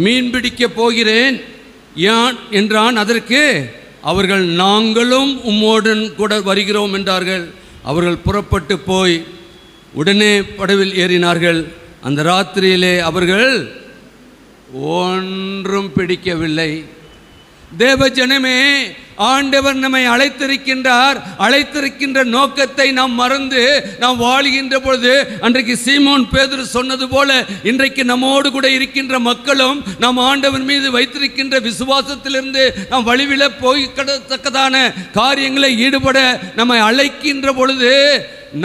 மீன்பிடிக்க போகிறேன் என்றான். அதற்கு அவர்கள் நாங்களும் உம்மோடன் கூட வருகிறோம் என்றார்கள். அவர்கள் புறப்பட்டு போய் உடனே படவில் ஏறினார்கள். அந்த ராத்திரியிலே அவர்கள் ஒன்றும் பிடிக்கவில்லை. தேவ ஜனமே, ஆண்டவர் நம்மை அழைத்திருக்கின்ற நோக்கத்தை நாம் மறந்து நாம் வாழ்கின்ற பொழுது, அன்றைக்கு சீமோன் பேதுரு சொன்னது போல இன்றைக்கு நம்மோடு கூட இருக்கின்ற மக்களும் நாம் ஆண்டவர் மீது வைத்திருக்கின்ற விசுவாசத்திலிருந்து நாம் வழிவில போய்த்தக்கதான காரியங்களை ஈடுபட நம்மை அழைக்கின்ற பொழுது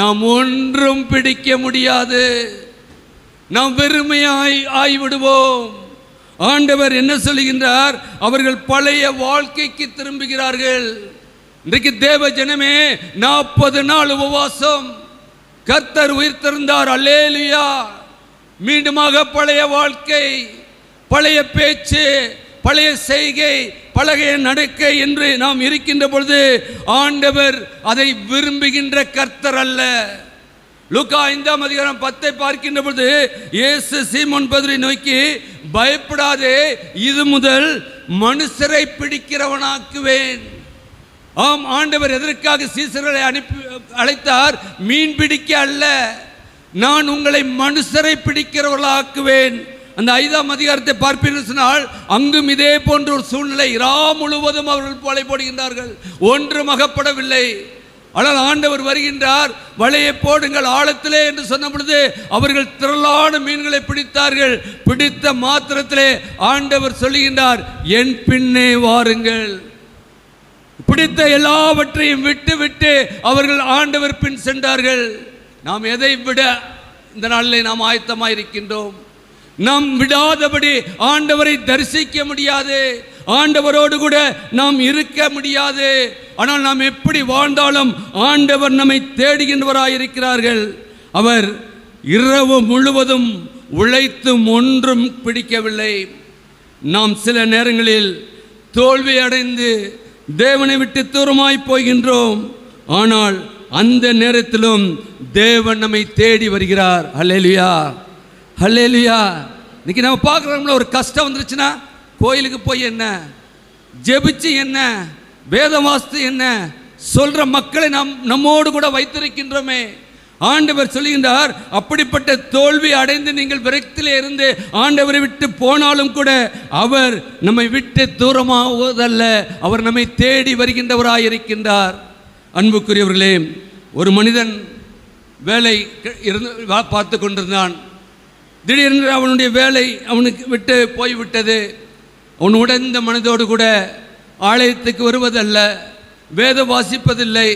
நாம் ஒன்றும் பிடிக்க முடியாது. நாம் வெறுமையாய் ஆய்விடுவோம். ஆண்டவர் என்ன சொல்லுகின்றார்? அவர்கள் பழைய வாழ்க்கைக்கு திரும்புகிறார்கள். இன்றைக்கு தேவ ஜனமே, 40 நாள் உபவாசம், கர்த்தர் உயிர்த்தெழுந்தார், அல்லேலூயா. மீண்டுமாக பழைய வாழ்க்கை, பழைய பேச்சு, பழைய செய்கை, பழைய நடக்கை என்று நாம் இருக்கின்ற பொழுது ஆண்டவர் அதை விரும்புகின்ற கர்த்தர் அல்ல. லூக்கா 5ஆம் அதிகாரம் 10 பார்க்கின்ற பொழுது இயேசு சீமோன் பேதுருவை நோக்கி, பயப்படாதே, இது முதல் மனுஷரை பிடிக்கிறவனாக்குவேன். ஆம், ஆண்டவர் எதற்காக சீசர்களை அழைத்தார்? மீன் பிடிக்க அல்ல, நான் உங்களை மனுஷரை பிடிக்கிறவர்களாக்குவேன். அந்த 5ஆம் அதிகாரத்தை பார்ப்பீர்கள் சொன்னால், அங்கும் இதே போன்ற ஒரு சூழ்நிலை. இரா முழுவதும் அவர்கள் கொலை போடுகின்றார்கள், ஒன்றும் அகப்படவில்லை. ஆனால் ஆண்டவர் வருகின்றார், வலையை போடுங்கள் ஆழத்திலே என்று சொன்ன பொழுது அவர்கள் திரளான மீன்களை பிடித்தார்கள். பிடித்த மாத்திரத்திலே ஆண்டவர் சொல்லுகின்றார், என் பின்னே வாருங்கள். பிடித்த எல்லாவற்றையும் விட்டு விட்டு அவர்கள் ஆண்டவர் பின் சென்றார்கள். நாம் எதை விட இந்த நாளிலே நாம் ஆயத்தமாக இருக்கின்றோம்? நாம் விடாதபடி ஆண்டவரை தரிசிக்க முடியாது, ஆண்டவரோடு கூட நாம் இருக்க முடியாது. ஆனால் நாம் எப்படி வாழ்ந்தாலும் ஆண்டவர் நம்மை தேடுகின்றவராயிருக்கிறார்கள். அவர் இரவு முழுவதும் உழைத்தும் ஒன்றும் பிடிக்கவில்லை. நாம் சில நேரங்களில் தோல்வி அடைந்து தேவனை விட்டு தூரமாய் போகின்றோம். ஆனால் அந்த நேரத்திலும் தேவன் நம்மை தேடி வருகிறார். ஹல்லேலூயா, ஹல்லேலூயா. இன்னைக்கு நம்ம பார்க்குறோம்ல, ஒரு கஷ்டம் வந்துருச்சுன்னா கோயிலுக்கு போய் என்ன, ஜெபிச்சு என்ன, வேதம் வாசித்து என்ன சொல்ற மக்களை நாம் நம்மோடு கூட வைத்திருக்கின்றோமே. ஆண்டவர் சொல்லுகின்றார், அப்படிப்பட்ட தோல்வி அடைந்து நீங்கள் விரக்தியிலே இருந்து ஆண்டவரை விட்டு போனாலும் கூட அவர் நம்மை விட்டு தூரமாவதல்ல, அவர் நம்மை தேடி வருகின்றவராயிருக்கின்றார். அன்புக்குரியவர்களே, ஒரு மனிதன் வேலை இருந்து பார்த்து கொண்டிருந்தான். திடீரென்று அவனுடைய வேலை அவனுக்கு விட்டு போய்விட்டது. அவன் உடைந்த மனதோடு கூட ஆலயத்துக்கு வருவதல்ல, வேத வாசிப்பதில்லை.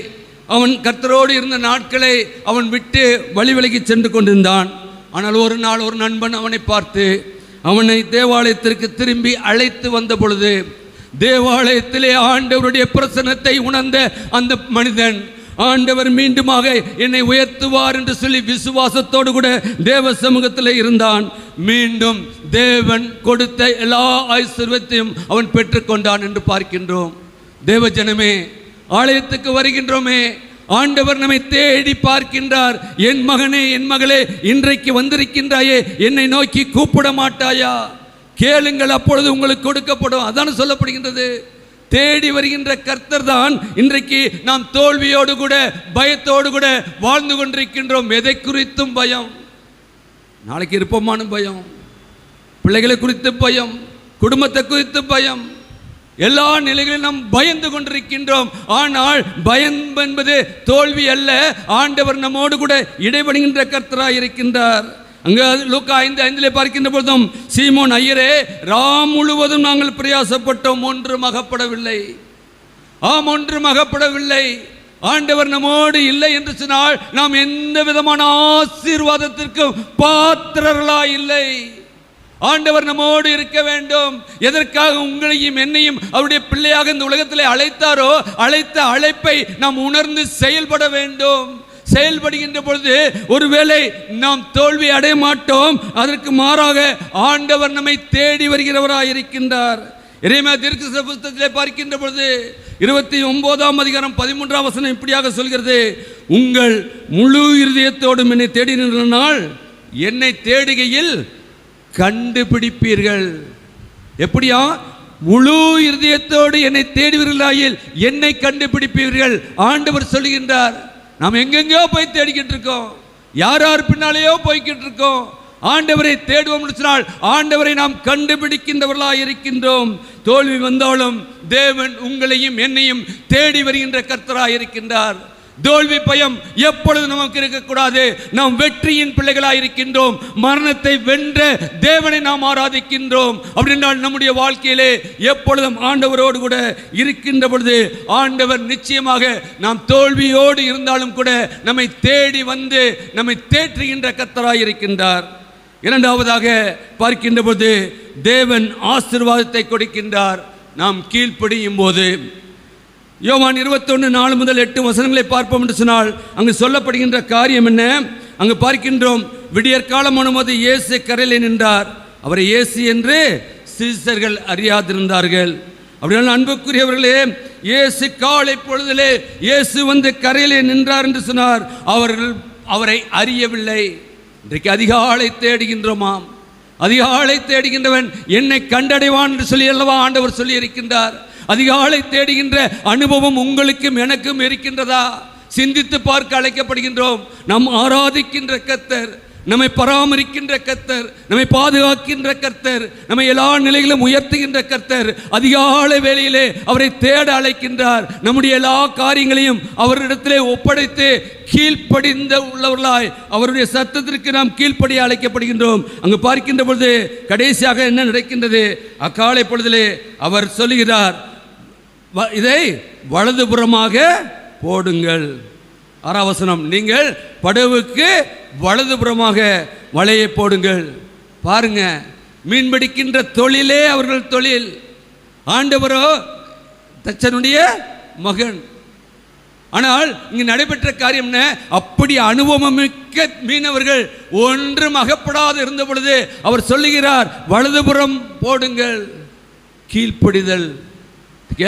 அவன் கர்த்தரோடு இருந்த நாட்களை அவன் விட்டு வழி விலகி சென்று கொண்டிருந்தான். ஆனால் ஒரு நாள் ஒரு நண்பன் அவனை பார்த்து அவனை தேவாலயத்திற்கு திரும்பி அழைத்து வந்த பொழுது, தேவாலயத்திலே ஆண்டவருடைய பிரசன்னத்தை உணர்ந்த அந்த மனிதன், ஆண்டவர் மீண்டுமாக என்னை உயர்த்துவார் என்று சொல்லி விசுவாசத்தோடு கூட தேவ சமூகத்தில் இருந்தான். மீண்டும் தேவன் கொடுத்த எல்லா ஐஸ்வர்யத்தையும் அவன் பெற்றுக்கொண்டான் என்று பார்க்கின்றோம். தேவ ஜனமே, ஆலயத்துக்கு வருகின்றோமே, ஆண்டவர் நம்மை தேடி பார்க்கின்றார். என் மகனே, என் மகளே, இன்றைக்கு வந்திருக்கின்றாயே, என்னை நோக்கி கூப்பிட மாட்டாயா? கேளுங்கள், அப்பொழுது உங்களுக்கு கொடுக்கப்படும். அதான் சொல்லப்படுகின்றது. தேடி வருகின்ற கர்த்தர் தான் இன்றைக்கு நாம் தோல்வியோடு கூட பயத்தோடு கூட வாழ்ந்து கொண்டிருக்கின்றோம். எதை குறித்தும் பயம், நாளைக்கு இருப்போமான பயம், பிள்ளைகளை குறித்து பயம், குடும்பத்தை குறித்து பயம், எல்லா நிலைகளிலும் நாம் பயந்து கொண்டிருக்கின்றோம். ஆனால் பயம் என்பது தோல்வி அல்ல. ஆண்டவர் நம்மோடு கூட இடைபடுகின்ற கர்த்தராய் இருக்கின்றார். அங்கே லூக்கா 5:5 பார்க்கின்ற பொழுதும், சீமோன் ஐயரே, ராம் முழுவதும் நாங்கள் பிரயாசப்பட்டோம், ஒன்றும் அகப்படவில்லை. ஆம், ஒன்றும் அகப்படவில்லை. ஆண்டவர் நம்மோடு இல்லை என்று சொன்னால் நாம் எந்த விதமான ஆசீர்வாதத்திற்கும் பாத்திரர்களாய் இல்லை. ஆண்டவர் நம்மோடு இருக்க வேண்டும். எதற்காக உங்களையும் என்னையும் அவருடைய பிள்ளையாக இந்த உலகத்திலே அழைத்தாரோ, அழைத்த அழைப்பை நாம் உணர்ந்து செயல்பட வேண்டும். செயல்படுகின்ற பொழுது ஒருவேளை நாம் தோல்வி அடைய மாட்டோம். அதற்கு மாறாக ஆண்டவர் நம்மை தேடி வருகிறவராய் இருக்கின்றார். எரேமியா தீர்க்கதரிசி புத்தகத்திலே பார்க்கின்ற பொழுது 29ஆம் அதிகாரம் 13ஆம் வசனம் இப்படியாக சொல்கிறது, உங்கள் முழு இருதயத்தோடும் என்னை தேடின நாள் என்னை தேடுகையில் கண்டுபிடிப்பீர்கள். எப்படியா? முழு இருதயத்தோடு என்னை தேடுவீர்களாயில் என்னை கண்டுபிடிப்பீர்கள். ஆண்டவர் சொல்லுகின்றார். நாம் எங்கெங்கோ போய் தேடிக்கிட்டு இருக்கோம், யார் யார் பின்னாலேயோ போய்கிட்டு இருக்கோம். ஆண்டவரை தேடுவோம் சொன்னால் ஆண்டவரை நாம் கண்டுபிடிக்கின்றவர்களாக இருக்கின்றோம். தோல்வி வந்தாலும் தேவன் உங்களையும் என்னையும் தேடி வருகின்ற கர்த்தராக இருக்கின்றார். தோல்வி பயம் எப்பொழுது நமக்கு இருக்கக்கூடாது. நாம் வெற்றியின் பிள்ளைகளாக இருக்கின்றோம். மரணத்தை வென்ற தேவனை நாம் ஆராதிக்கின்றோம். அப்படின்னால் நம்முடைய வாழ்க்கையிலே எப்பொழுதும் ஆண்டவரோடு கூட இருக்கின்ற பொழுது ஆண்டவர் நிச்சயமாக நாம் தோல்வியோடு இருந்தாலும் கூட நம்மை தேடி வந்து நம்மை தேற்றுகின்ற கர்த்தராய் இருக்கின்றார். இரண்டாவதாக பார்க்கின்ற பொழுது தேவன் ஆசீர்வாதத்தை கொடுக்கின்றார் நாம் கீழ்ப்படியும் போது. யோவான் 21:4 முதல் 8 வசனங்களை பார்ப்போம் என்று சொன்னால் அங்கு சொல்லப்படுகின்ற காரியம் என்ன? அங்கு பார்க்கின்றோம், விடியற்காலமான போது இயேசு கரையிலே நின்றார். அவரை இயேசு என்று சீசர்கள் அறியாதிருந்தார்கள். அப்படினால் அன்புக்குரியவர்களே, இயேசு காலை பொழுதிலே இயேசு வந்து கரையிலே நின்றார் என்று சொன்னார். அவர்கள் அவரை அறியவில்லை. இன்றைக்கு அதிகாலை தேடுகின்றோமாம். அதிகாலை தேடுகின்றவன் என்னை கண்டடைவான் என்று சொல்லி அல்லவா ஆண்டவர் சொல்லி இருக்கின்றார். அதிகாலை தேடுகின்ற அனுபவம் உங்களுக்கும் எனக்கும் இருக்கின்றதா? சிந்தித்து பார்க்க அழைக்கப்படுகின்றோம். நாம் ஆராதிக்கின்ற கர்த்தர், நம்மை பராமரிக்கின்ற கர்த்தர், நம்மை பாதுகாக்கின்ற கர்த்தர், நம்மை எல்லா நிலைகளிலும் உயர்த்துகின்ற கர்த்தர். அதிகாலை வேளையிலே அவரை தேட அழைக்கின்றார். நம்முடைய எல்லா காரியங்களையும் அவரிடத்திலே ஒப்படைத்து கீழ்ப்படிந்த உள்ளவர்களாய் அவருடைய சத்தத்திற்கு நாம் கீழ்ப்படிய அழைக்கப்படுகின்றோம். அங்கு பார்க்கின்ற பொழுது கடைசியாக என்ன நடக்கின்றது? அக்காலை பொழுதிலே அவர் சொல்லுகிறார், இதை வலதுபுறமாக போடுங்கள். 6ஆம் வசனம், நீங்கள் படவுக்கு வலதுபுறமாக வலையை போடுங்கள். பாருங்க, மீன்பிடிக்கின்ற தொழிலே அவர்கள் தொழில். ஆண்டவரோ தச்சனுடைய மகன். ஆனால் இங்கு நடைபெற்ற காரியம் என்ன? அப்படி அனுபவமிக்க மீனவர்கள் ஒன்றும் அகப்படாது இருந்த பொழுது அவர் சொல்லுகிறார், வலதுபுறம் போடுங்கள். கீழ்ப்படிதல்.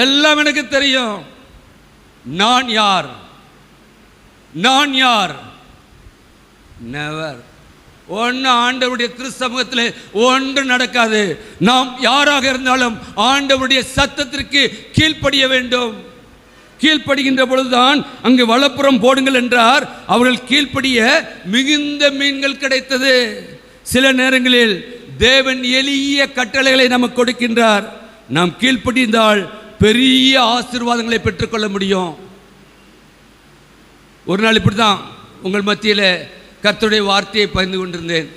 எல்லாம் எனக்கு தெரியும். நான் யார்? நான் யார்? நெவர். ஒன்று ஆண்டவருடைய திருச்சமூகத்தில் ஒன்று நடக்காது. நாம் யாராக இருந்தாலும் ஆண்டவருடைய சத்தத்திற்கு கீழ்ப்படிய வேண்டும். கீழ்ப்படுகின்ற பொழுதுதான் அங்கு வலப்புறம் போடுங்கள் என்றார். அவர்கள் கீழ்ப்படிய மிகுந்த மீன்கள் கிடைத்தது. சில நேரங்களில் தேவன் எளிய கட்டளைகளை நமக்கு கொடுக்கின்றார். நாம் கீழ்ப்படிந்தால் பெரிய ஆசீர்வாதங்களை பெற்றுக்கொள்ள முடியும். ஒரு நாள் இப்படி தான் உங்கள் மத்தியில் கர்த்தருடைய வார்த்தையை பகிர்ந்து கொண்டிருந்தேன்.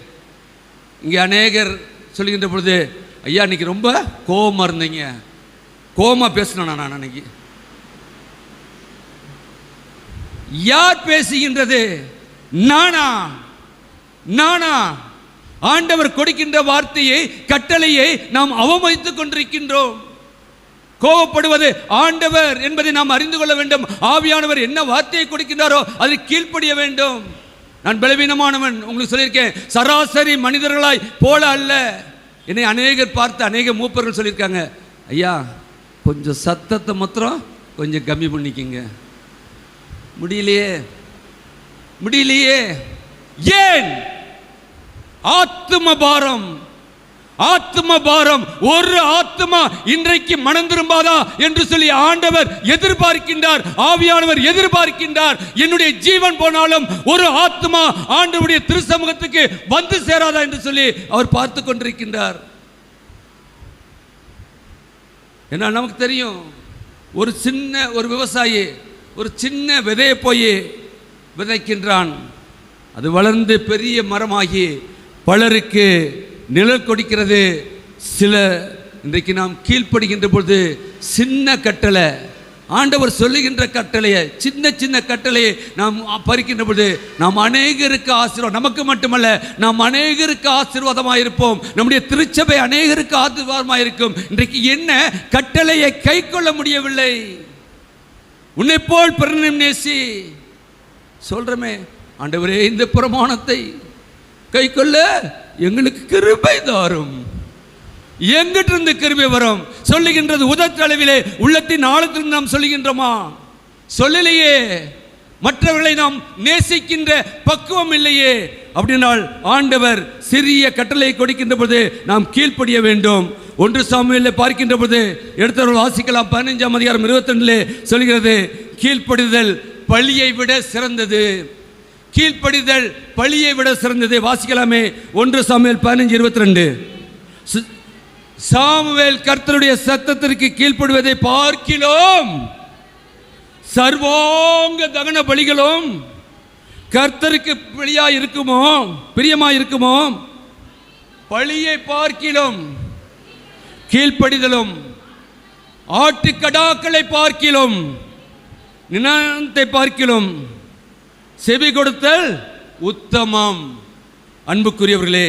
இங்கே அநேகர் சொல்லுகின்ற பொழுது, ஐயா இன்னைக்கு ரொம்ப கோபமாக இருந்தீங்க, கோபமாக பேசினேன் நான் அன்னைக்கு. யார் பேசுகின்றது? நானா? நானா? ஆண்டவர் கொடுக்கின்ற வார்த்தையை, கட்டளையை நாம் அவமதித்துக் கொண்டிருக்கின்றோம். கோபப்படுவது ஆண்டவர் என்பதை நாம் அறிந்து கொள்ள வேண்டும். ஆவியானவர் என்ன வார்த்தையை கொடுக்கின்றாரோ அதை கீழ்ப்படிய வேண்டும். நான் பலவீனமானவன், உங்களுக்கு சொல்லியிருக்கேன். சராசரி மனிதர்களாய் போல அல்ல. என்னை அநேகர் பார்த்து அநேக மூப்பர்கள் சொல்லியிருக்காங்க, ஐயா கொஞ்சம் சத்தத்தை மாத்திரம் கொஞ்சம் கம்மி பண்ணிக்கிங்க. முடியலையே, முடியலையே. ஏன்? ஆத்தும பாரம். ஆத்தும பாரம். ஒரு ஆத்துமா இன்றைக்கு மனம் திரும்பாதா என்று சொல்லி ஆண்டவர் எதிர்பார்க்கின்றார். ஆவியானவர் எதிர்பார்க்கின்றார். என்னுடைய ஜீவன் போனாலும் ஒரு ஆத்துமா ஆண்டவருடைய திருச்சமூகத்துக்கு வந்து சேராதா என்று சொல்லி அவர் பார்த்து கொண்டிருக்கின்றார். ஏன்னா நமக்கு தெரியும், ஒரு சின்ன ஒரு விவசாயி ஒரு சின்ன விதையை போய் விதைக்கின்றான். அது வளர்ந்து பெரிய மரமாகி பலருக்கு நிழல் கொடுக்கிறது. சில இன்றைக்கு நாம் கீழ்ப்படுகின்ற பொழுது சின்ன கட்டளை, ஆண்டவர் சொல்லுகின்ற கட்டளையை, சின்ன சின்ன கட்டளையை நாம் பறிக்கின்ற பொழுது நாம் அநேகருக்கு ஆசீர்வாதம், நமக்கு மட்டுமல்ல நாம் அநேகருக்கு ஆசீர்வாதமாக இருப்போம். நம்முடைய திருச்சபை அநேகருக்கு ஆசீர்வாதமாக இருக்கும். இன்றைக்கு என்ன கட்டளையை கை கொள்ள முடியவில்லை. உன்னை போல் பிறனையும் நேசி சொல்றமே. ஆண்டவரே, இந்த பிரமாணத்தை கை கொள்ள எங்களுக்கு கிருபை தாரும். எங்கிட்ட இருந்து கிருபை வரும்? சொல்லுகின்றது உதட்டளவிலே, உள்ளத்தின் ஆழத்தில் நாம் சொல்லுகின்றோமா? சொல்லலையே. மற்றவர்களை நாம் நேசிக்கின்ற பக்குவம் இல்லையே. அப்படினால் ஆண்டவர் சிறிய கட்டளை கொடுக்கின்ற பொழுது நாம் கீழ்ப்படிய வேண்டும். 1 சாமுவேலில் பார்க்கின்ற பொழுது எடுத்தவர்கள் வாசிக்கலாம். 15ஆம் அதிகாரம் 22 சொல்கிறது, கீழ்ப்படிதல் பழியை விட சிறந்தது. கீழ்ப்படிதல் பழியை விட சிறந்தது. வாசிக்கலாமே 1 சாமுவேல் 15:22. சாமுவேல் கர்த்தருடைய சத்தத்திற்கு கீழ்ப்படுவதை பார்க்கிலும் சர்வாங்க தகன பலிகளும் கர்த்தருக்கு பலியாய் இருக்குமோ, பிரியமாய் இருக்குமோ? பலியை பார்க்கிலும் கீழ்ப்படிதலும், ஆட்டுக்கடாக்களை பார்க்கிலும், நினத்தை பார்க்கிலும் செவி கொடுத்தல் உத்தமம். அன்புக்குரியவர்களே,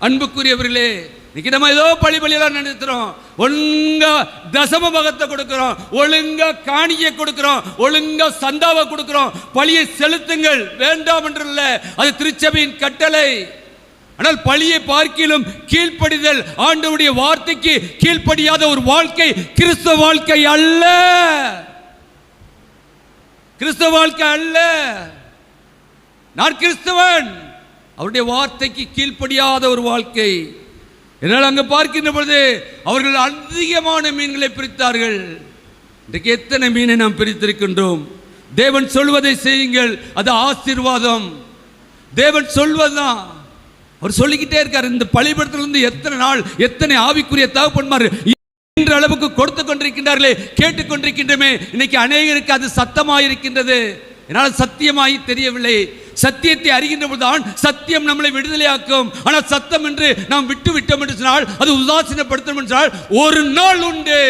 அன்புக்குரியவர்களே, இன்னைக்கு நம்ம ஏதோ பலியெல்லாம் நடத்துறோம். ஒழுங்கா தசம பாகத்தை கொடுக்கிறோம், ஒழுங்கா காணியை கொடுக்கிறோம், ஒழுங்கா சந்தாவை கொடுக்கிறோம். பலியை செலுத்துங்கள் வேண்டாம் என்றல்ல, அது திருச்சபையின் கட்டளை. ஆனால் பலியை பார்க்கிலும் கீழ்ப்படிதல், ஆண்டவருடைய வார்த்தைக்கு கீழ்ப்படியாத ஒரு வாழ்க்கை கிறிஸ்தவ வாழ்க்கை அல்ல. கிறிஸ்தவ வாழ்க்கை அல்ல. நான் கிறிஸ்தவன், அவருடைய வார்த்தைக்கு கீழ்ப்படியாத ஒரு வாழ்க்கை. என்னால் அங்கு பார்க்கின்ற பொழுது அவர்கள் அதிகமான மீன்களை பிரித்தார்கள். இன்றைக்கு எத்தனை மீனை நாம் பிரித்திருக்கின்றோம்? தேவன் சொல்வதை செய்யுங்கள், அது ஆசீர்வாதம். தேவன் சொல்வதுதான். அவர் சொல்லிக்கிட்டே இருக்கார். இந்த பலிபீடத்திலிருந்து எத்தனை நாள் எத்தனை ஆவிக்குரிய தகப்பன்மார் என்ற அளவுக்கு கொடுத்து கொண்டிருக்கின்றார்களே, கேட்டுக்கொண்டிருக்கின்றமே. இன்னைக்கு அநேகருக்கு அது சத்தமாயிருக்கின்றது. என்னால் சத்தியமாய் தெரியவில்லை. சத்தியத்தை அறிகின்ற போதுதான் சத்தியம் நம்மளை விடுதலையாக்கும். ஆனால் சத்தம் என்று நாம் விட்டு விட்டோம் என்று சொன்னால், அது உதாசீனப்படுத்தும் என்றால் ஒரு நாள் உண்டு.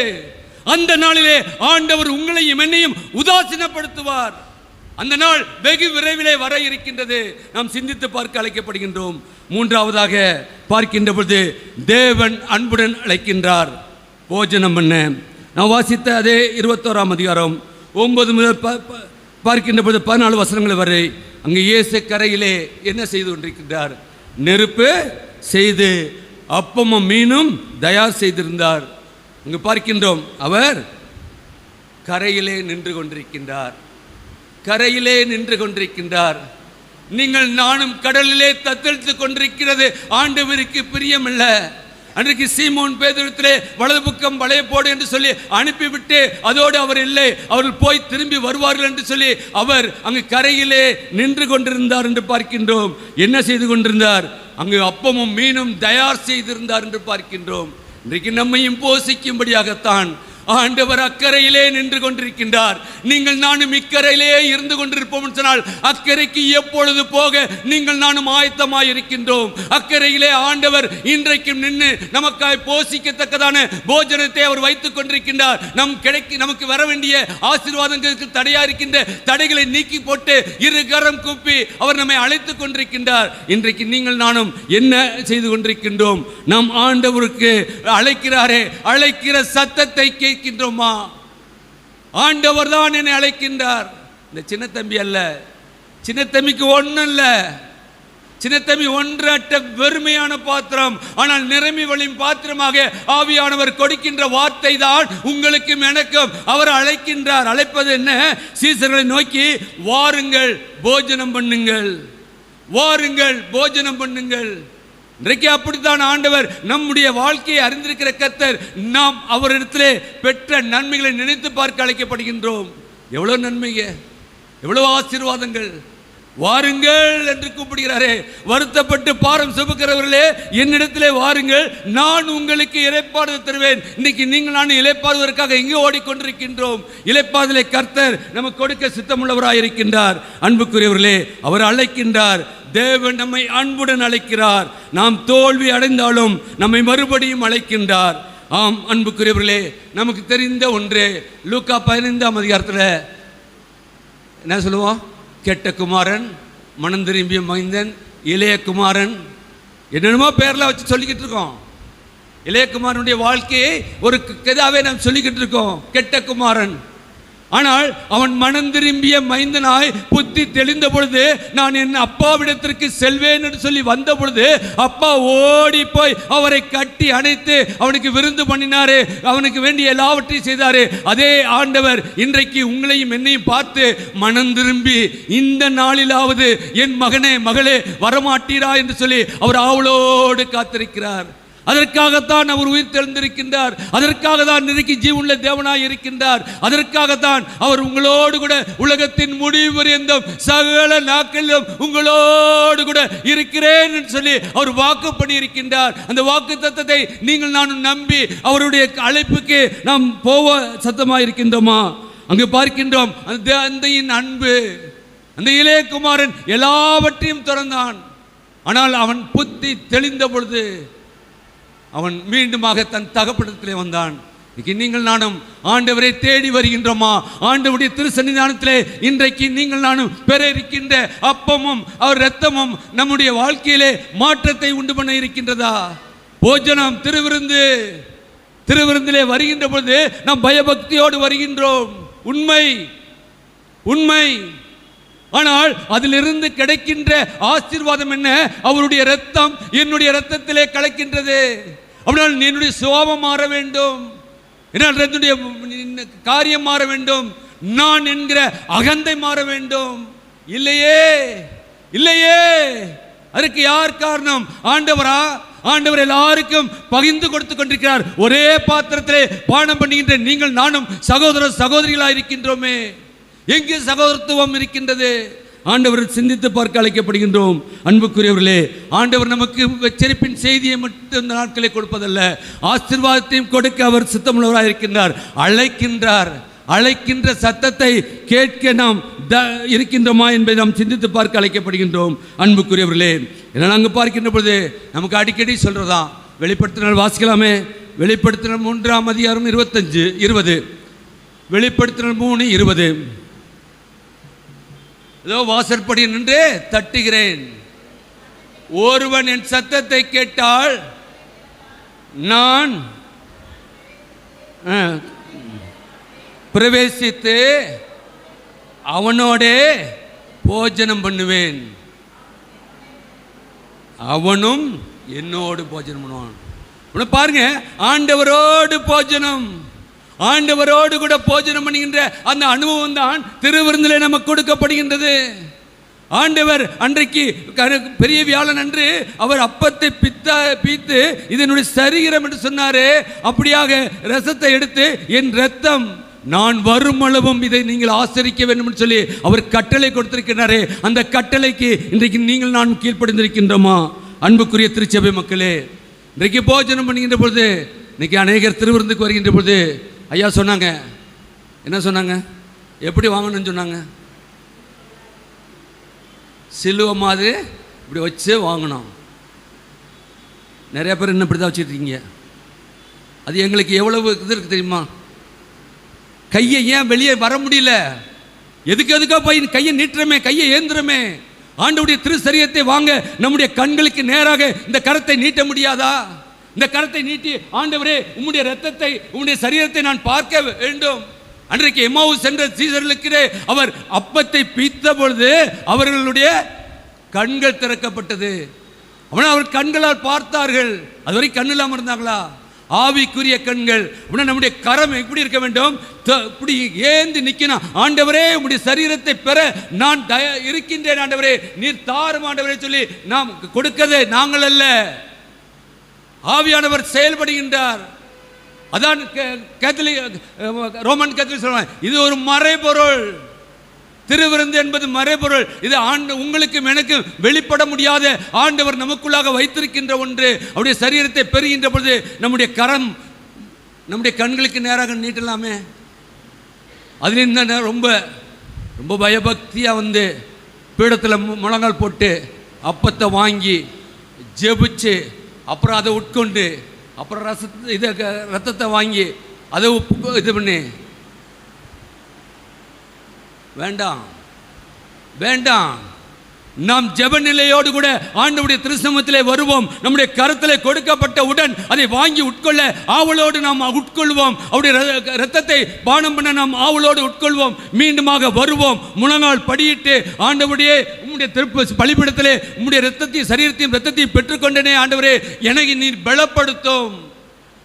அந்த நாளிலே ஆண்டவர் உங்களையும் என்னையும் உதாசீனப்படுத்துவார். அந்த நாள் வெகு விரைவிலே வர இருக்கின்றது. நாம் சிந்தித்து பார்க்க அழைக்கப்படுகின்றோம். மூன்றாவதாக பார்க்கின்ற பொழுது தேவன் அன்புடன் அழைக்கின்றார் போஜனம் பண்ண. நான் வாசித்த அதே 21ஆம் அதிகாரம் 9 முதல் பார்க்கின்ற பொழுது 14 வசனங்கள் வரை அங்கே இயேசு கரையிலே என்ன செய்து கொண்டிருக்கின்றார்? நெருப்பு செய்து அப்பமும் மீனும் தயார் செய்திருந்தார். அங்கு பார்க்கின்றோம், அவர் கரையிலே நின்று கொண்டிருக்கின்றார். கரையிலே நின்று கொண்டிருக்கின்றார். நீங்கள் நானும் கடலிலே தத்தளித்து கொண்டிருக்கிறது ஆண்டவருக்கு பிரியமில்ல. அன்றைக்கு சீமோன் பேதுருவிலே வலது பக்கம் வளைய போடு என்று சொல்லி அனுப்பிவிட்டு அதோடு அவர் இல்லை, அவர்கள் போய் திரும்பி வருவார்கள் என்று சொல்லி அவர் அங்கு கரையிலே நின்று கொண்டிருந்தார் என்று பார்க்கின்றோம். என்ன செய்து கொண்டிருந்தார்? அங்கு அப்பமும் மீனும் தயார் செய்திருந்தார் என்று பார்க்கின்றோம். இன்றைக்கு நம்மையும் போஷிக்கும்படியாகத்தான் ஆண்டவர் அக்கறையிலே நின்று கொண்டிருக்கின்றார். நீங்கள் நானும் இக்கரையிலே இருந்து கொண்டிருப்போம் சொன்னால் அக்கறைக்கு எப்பொழுது போக நீங்கள் நானும் ஆயத்தமாய் இருக்கின்றோம். அக்கறையிலே ஆண்டவர் இன்றைக்கும் நின்று நமக்காய் போஷிக்கத்தக்கதான போஜனத்தை அவர் வைத்துக் கொண்டிருக்கின்றார். நமக்கு வர வேண்டிய ஆசீர்வாதங்களுக்கு தடையா இருக்கின்ற தடைகளை நீக்கி போட்டு இரு கரம் கூப்பி அவர் நம்மை அழைத்துக் கொண்டிருக்கின்றார். இன்றைக்கு நீங்கள் நானும் என்ன செய்து கொண்டிருக்கின்றோம்? நம் ஆண்டவருக்கு அழைக்கிறாரே, அழைக்கிற சத்தத்தை கேட்கின்றோமா? ஆண்டவர் தான் என்னை அழைக்கின்றார். இந்த சின்ன தம்பி அல்ல, சின்ன தம்பிக்கு ஒன்றும் இல்லை. சின்ன தம்பி ஒன்றற்ற வெறுமையான பாத்திரம், ஆனால் நிரம்பி வழியும் பாத்திரமாக ஆவியானவர் கொடுக்கின்ற வார்த்தை தான் உங்களுக்கும் எனக்கும். அவர் அழைக்கின்றார். அழைப்பது என்ன? சீசர்களை நோக்கி வாருங்கள் போஜனம் பண்ணுங்கள், வாருங்கள் போஜனம் பண்ணுங்கள். இன்றைக்கு அப்படித்தான் ஆண்டவர் நம்முடைய வாழ்க்கையை அறிந்திருக்கிற கர்த்தர். நாம் அவரிடத்திலே பெற்ற நன்மைகளை நினைத்து பார்க்க அழைக்கப்படுகின்றோம். எவ்வளவு நன்மைங்க, எவ்வளவு ஆசீர்வாதங்கள். வாருங்கள் என்று கூப்பிடுகிறாரே. வருத்தப்பட்டு பாரம் சுமக்கிறவர்களே, என்னிடத்திலே வாருங்கள், நான் உங்களுக்கு இளைப்பாறுதல் தருவேன். இன்னைக்கு நீங்கள் நான் இளைப்பாறுவதற்காக எங்கே ஓடிக்கொண்டிருக்கின்றோம்? இளைப்பாறுதலை கர்த்தர் நமக்கு கொடுக்க சித்தமுள்ளவராய் இருக்கின்றார். அன்புக்குரியவர்களே, அவர் அழைக்கின்றார். தேவன் நம்மை அன்புடன் அழைக்கிறார். நாம் தோல்வி அடைந்தாலும் நம்மை மறுபடியும் அழைக்கின்றார். ஆம் அன்புக்குரியவர்களே, நமக்கு தெரிந்த ஒன்று. லூக்கா 15ஆம் அதிகாரத்தில் என்ன சொல்லுவோம்? கெட்ட குமாரன், மனம் திரும்பிய மைந்தன், இளைய குமாரன், என்னென்னமோ பேர்ல வச்சு சொல்லிக்கிட்டு இருக்கோம். இளைய குமாரனுடைய வாழ்க்கையை ஒரு கதாவே நாம் சொல்லிக்கிட்டு இருக்கோம். கெட்ட குமாரன். ஆனால் அவன் மனம் திரும்பிய மைந்தனாய் புத்தி தெளிந்த பொழுது, நான் என் அப்பாவிடத்திற்கு செல்வேன் என்று சொல்லி வந்த பொழுது, அப்பா ஓடி போய் அவரை கட்டி அணைத்து அவனுக்கு விருந்து பண்ணினாரு, அவனுக்கு வேண்டிய எல்லாவற்றையும் செய்தாரு. அதே ஆண்டவர் இன்றைக்கு உங்களையும் என்னையும் பார்த்து மனம் திரும்பி இந்த நாளிலாவது என் மகனே மகளே வரமாட்டீரா என்று சொல்லி அவர் ஆவலோடு காத்திருக்கிறார். அதற்காகத்தான் அவர் உயிர் தெழுந்திருக்கின்றார். அதற்காக தான் இன்றைக்கு ஜீவனுள்ள தேவனாய் இருக்கின்றார். அதற்காகத்தான் அவர் உங்களோடு கூட உலகத்தின் முடிவு பரியந்தம் சகல நாட்களிலும் உங்களோடு கூட இருக்கிறேன் என்று சொல்லி அவர் வாக்கு பண்ணி இருக்கின்றார். அந்த வாக்கு தத்தத்தை நீங்கள் நானும் நம்பி அவருடைய அழைப்புக்கு நாம் போக சத்தமாக இருக்கின்றோமா? அங்கு பார்க்கின்றோம் அந்த தந்தையின் அன்பு. அந்த இளைய குமாரன் எல்லாவற்றையும் திறந்தான். ஆனால் அவன் புத்தி தெளிந்த பொழுது அவன் மீண்டுமாக தன் தகப்படத்திலே வந்தான். நீங்கள் நானும் ஆண்டவரை தேடி வருகின்றோமா? ஆண்டவருடைய திருசன்னிதானத்திலே இன்றைக்கு நீங்கள் நானும் பெற இருக்கின்ற அப்பமும் அவர் இரத்தமும் நம்முடைய வாழ்க்கையிலே மாற்றத்தை உண்டு பண்ண இருக்கின்றதா? போஜனம், திருவிருந்து. திருவிருந்திலே வருகின்ற பொழுது நாம் பயபக்தியோடு வருகின்றோம். உண்மை உண்மை. ஆனால் அதிலிருந்து கிடைக்கின்ற ஆசீர்வாதம் என்ன? அவருடைய இரத்தம் என்னுடைய இரத்தத்திலே கலக்கின்றது. அப்படினால் என்னுடைய சுபாவம் மாற வேண்டும், என்னுடைய காரியம் மாற வேண்டும், நான் என்கிற அகந்தை மாற வேண்டும். இல்லையே இல்லையே. அதற்கு யார் காரணம்? ஆண்டவரா? ஆண்டவர் எல்லாருக்கும் பகிர்ந்து கொடுத்து கொண்டிருக்கிறார். ஒரே பாத்திரத்திலே பானம் பண்ணுகின்ற நீங்கள் நானும் சகோதர சகோதரிகளாக இருக்கின்றோமே. எங்கே சகோதரத்துவம் இருக்கின்றது? ஆண்டவர் சிந்தித்து பார்க்க அழைக்கப்படுகின்றோம். அன்புக்குரியவர்களே, ஆண்டவர் நமக்கு எச்சரிப்பின் செய்தியை மட்டும் இந்த நாட்களை கொடுப்பதல்ல, ஆசீர்வாதத்தையும் கொடுக்க அவர் சித்தமுள்ளவராக இருக்கின்றார். அழைக்கின்ற சத்தத்தை கேட்க நாம் இருக்கின்றோமா என்பதை நாம் சிந்தித்து பார்க்க அழைக்கப்படுகின்றோம். அன்புக்குரியவர்களே, என்னால் அங்கு பார்க்கின்ற பொழுது நமக்கு அடிக்கடி சொல்றதா, வெளிப்படுத்தினால் வாசிக்கலாமே. வெளிப்படுத்தினால் 3ஆம் அதிகாரம் 25-20, வெளிப்படுத்தினால் 3:20. ஏதோ வாசற்படி நின்று தட்டுகிறேன், ஒருவன் என் சத்தத்தை கேட்டால் நான் பிரவேசித்து அவனோடே போஜனம் பண்ணுவேன், அவனும் என்னோடு போஜனம் பண்ணுவான். பாருங்க, ஆண்டவரோடு போஜனம், ஆண்டவரோடு கூட போஜனம் பண்ணுகின்ற அந்த அனுபவம் தான் திருவிருந்திலே நமக்கு கொடுக்கப்படுகின்றது. ஆண்டவர் அன்றைக்கு பெரிய வியாழன் அன்று அவர் அப்பத்தை பீத்து இதனுடைய சரீரம் என்று சொன்னாரே, அப்படியாக ரசத்தை எடுத்து என் ரத்தம் நான் வரும் அளவும் இதை நீங்கள் ஆசரிக்க வேண்டும் என்று சொல்லி அவர் கட்டளை கொடுத்திருக்கிறாரே, அந்த கட்டளைக்கு இன்றைக்கு நீங்கள் நான் கீழ்ப்படிந்திருக்கின்றோமா? அன்புக்குரிய திருச்சபை மக்களே, இன்றைக்கு போஜனம் பண்ணுகின்ற பொழுது, இன்னைக்கு அநேகர் திருவிருந்துக்கு வருகின்ற பொழுது ஐயா சொன்னாங்க, என்ன சொன்னாங்க, எப்படி வாங்கணும்னு சொன்னாங்க, சிலுவை மாதிரி இப்படி வச்சு வாங்கணும். நிறைய பேர் இன்னும் இப்படி தான் வச்சுருக்கீங்க. அது எங்களுக்கு எவ்வளவு இது இருக்குது தெரியுமா? கையை ஏன் வெளியே வர முடியல? எதுக்கா போய் கையை நீட்டுறமே, கையை ஏந்துறமே. ஆண்டவருடைய திரு சரீரத்தை வாங்க நம்முடைய கண்களுக்கு நேராக இந்த கரத்தை நீட்ட முடியாதா? இந்த கரத்தை நீட்டி, ஆண்டவரே உம்முடைய ரத்தத்தை, உம்முடைய சரீரத்தை நான் பார்க்க வேண்டும். அன்றைக்கு எம்மாவுஸ் சென்ற சீசர்களுக்கு அவர் அப்பத்தை பீத்த பொழுது அவர்களுடைய கண்கள் திறக்கப்பட்டது. அவர் கண்களால் பார்த்தார்கள். அதுவரை கண் இல்லாமல் இருந்தாங்களா? ஆவிக்குரிய கண்கள். நம்முடைய கரம் எப்படி இருக்க வேண்டும்? இப்படி ஏந்தி நிக்கணும். ஆண்டவரே உம்முடைய சரீரத்தை பெற நான் இருக்கின்றேன், ஆண்டவரே நீர் தாரும் ஆண்டவரே சொல்லி நாம் கொடுக்கதே நாங்கள் அல்ல, ஆவியானவர் செயல்படுகின்றார். அதான் ரோமன் கேத்தலிக் சொல்றாங்க, இது ஒரு மறைபொருள். திருவிருந்து என்பது மறைபொருள். இது உங்களுக்கும் எனக்கும் வெளிப்பட முடியாத ஆண்டவர் நமக்குள்ளாக வைத்திருக்கின்ற ஒன்று. அவருடைய சரீரத்தை பெறுகின்ற பொழுது நம்முடைய கரம் நம்முடைய கண்களுக்கு நேராக நீட்டலாமே. அதுல என்ன ரொம்ப ரொம்ப பயபக்தியாக பீடத்தில் முழங்கால் போட்டு அப்பத்தை வாங்கி ஜெபிச்சு, அப்புறம் அதை உட்கொண்டு, அப்புறம் ரத்தத்தை வாங்கி அதை இது பண்ணி, வேண்டாம். நாம் ஜெப நிலையோடு கூட ஆண்டவருடைய திருச்சமூகத்திலே வருவோம். நம்முடைய கரத்திலே கொடுக்கப்பட்ட உடன் அதை வாங்கி உட்கொள்ள ஆவலோடு நாம் உட்கொள்வோம். அவருடைய ரத்தத்தை பானம் பண்ண நாம் ஆவலோடு உட்கொள்வோம். மீண்டுமாக வருவோம், முழங்கால் படியிட்டு, ஆண்டவருடைய உம்முடைய திருப்ப பலிபீடத்திலே உம்முடைய ரத்தத்தையும் சரீரத்தையும் ரத்தத்தையும் பெற்றுக்கொண்டனே ஆண்டவரே, எனக்கு நீர் பலப்படுத்தும்,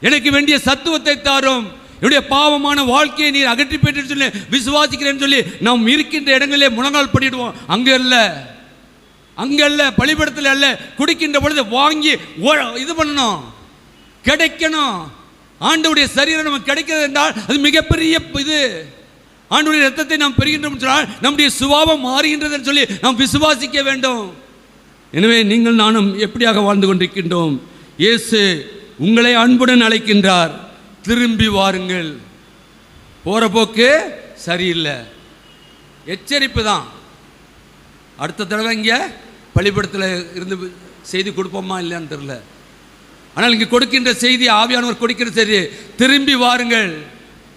எனக்கு வேண்டிய சத்துவத்தை தாரும், என்னுடைய பாவமான வாழ்க்கையை நீர் அகற்றி பெற்று சொல்லி விசுவாசிக்கிறேன்னு சொல்லி நாம் இருக்கின்ற இடங்களிலே முழங்கால் படிடுவோம். அங்க அல்ல, பலிபீடத்தில் அல்ல. குடிக்கின்ற பொழுது வாங்கி இது பண்ணணும், கிடைக்கணும். ஆண்டவருடைய சரீரம் நமக்கு கிடைக்கிறது என்றால் அது மிகப்பெரிய இது. ஆண்டவருடைய ரத்தத்தை நாம் பெறுகின்றோம் சொன்னால் நம்முடைய சுபாவம் மாறுகின்றது சொல்லி நாம் விசுவாசிக்க வேண்டும். எனவே நீங்கள் நானும் எப்படியாக வாழ்ந்து கொண்டிருக்கின்றோம்? இயேசு உங்களை அன்புடன் அழைக்கின்றார், திரும்பி வாருங்கள். போற போக்கு சரியில்லை, எச்சரிப்பு தான். அடுத்த தடவை இங்கே பள்ளிக்கூடத்தில் இருந்து செய்தி கொடுப்போமா இல்லையான்னு தெரியல. ஆனால் இங்கே கொடுக்கின்ற செய்தி, ஆவியானவர் கொடுக்கிற செய்தி, திரும்பி வாருங்கள்.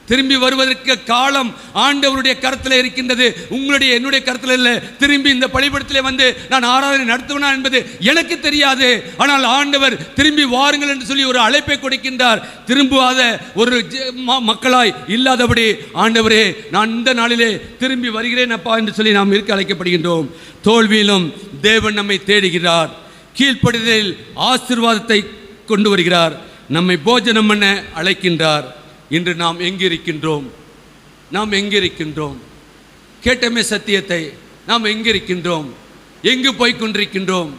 திரும்பி வருவதற்கு காலம் ஆண்டவருடைய கருத்தில் இருக்கின்றது, உங்களுடைய என்னுடைய கருத்தில் இல்லை. திரும்பி இந்த பலிபீடத்திலே வந்து நான் ஆராதனை நடத்துவேனா என்பது எனக்கு தெரியாது. ஆனால் ஆண்டவர் திரும்பி வாருங்கள் என்று சொல்லி ஒரு அழைப்பை கொடுக்கின்றார். திரும்புவாத ஒரு மக்களாய் இல்லாதபடி, ஆண்டவரே நான் இந்த நாளிலே திரும்பி வருகிறேன் அப்பா என்று சொல்லி நாம் இருக்க அழைக்கப்படுகின்றோம். தோல்வியிலும் தேவன் நம்மை தேடுகிறார், கீழ்ப்படிதலில் ஆசீர்வாதத்தை கொண்டு வருகிறார், நம்மை போஜனம் பண்ண அழைக்கின்றார். இன்று நாம் எங்கே இருக்கின்றோம்? நாம் எங்கே இருக்கின்றோம்? கேட்டமே சத்தியத்தை. நாம் எங்கே இருக்கின்றோம்? எங்கு போய்கொண்டிருக்கின்றோம்?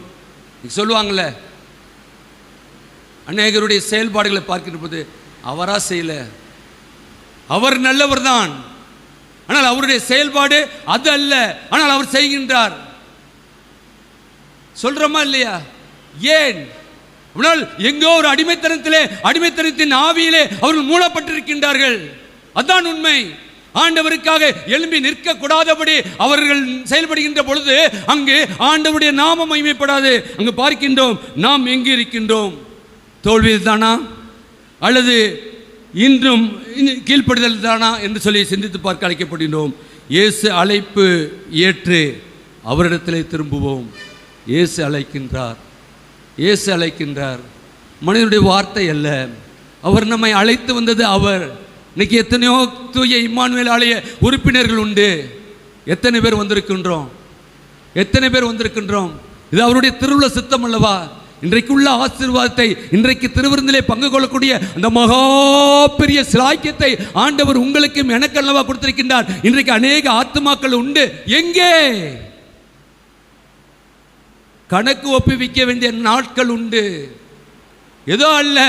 சொல்லுவாங்கள்ல, அநேகருடைய செயல்பாடுகளை பார்க்கின்ற போது அவரா செய்யல, அவர் நல்லவர் தான், ஆனால் அவருடைய செயல்பாடு அது அல்ல. ஆனால் அவர் செய்கின்றார். சொல்றோமா இல்லையா? ஏன்? ஆனால் எங்கோ ஒரு அடிமைத்தனத்தின் ஆவியிலே அவர்கள் மூடப்பட்டிருக்கின்றார்கள். அதான் உண்மை. ஆண்டவருக்காக எழும்பி நிற்க கூடாதபடி அவர்கள் செயல்படுகின்ற பொழுது அங்கு ஆண்டவருடைய நாமம் மகிமைப்படாது. அங்கு பார்க்கின்றோம், நாம் எங்கு இருக்கின்றோம்? தோல்வியில் தானா அல்லது இன்றும் கீழ்ப்படுதல் தானா என்று சொல்லி சிந்தித்து பார்க்க அழைக்கப்படுகின்றோம். இயேசு அழைப்பு ஏற்று அவரிடத்திலே திரும்புவோம். இயேசு அழைக்கின்றார். இயேசு அழைக்கின்றார். மனிதனுடைய வார்த்தை அல்ல. அவர் நம்மை அழைத்து வந்தது அவர். இன்னைக்கு எத்தனையோ தூய இம்மானுவேல் ஆலய உறுப்பினர்கள் உண்டு. எத்தனை பேர் வந்திருக்கின்றோம்? இது அவருடைய திருவுள்ள சித்தம் அல்லவா? இன்றைக்குள்ள ஆசீர்வாதத்தை, இன்றைக்கு திருவிருந்திலே பங்கு கொள்ளக்கூடிய அந்த மகா பெரிய சிலாக்கியத்தை ஆண்டவர் உங்களுக்கும் எனக்கு அல்லவா கொடுத்திருக்கின்றார். இன்றைக்கு அநேக ஆத்துமாக்கள் உண்டு. எங்கே? கணக்கு ஒப்புவிக்க வேண்டிய நாட்கள் உண்டு. ஏதோ அல்ல,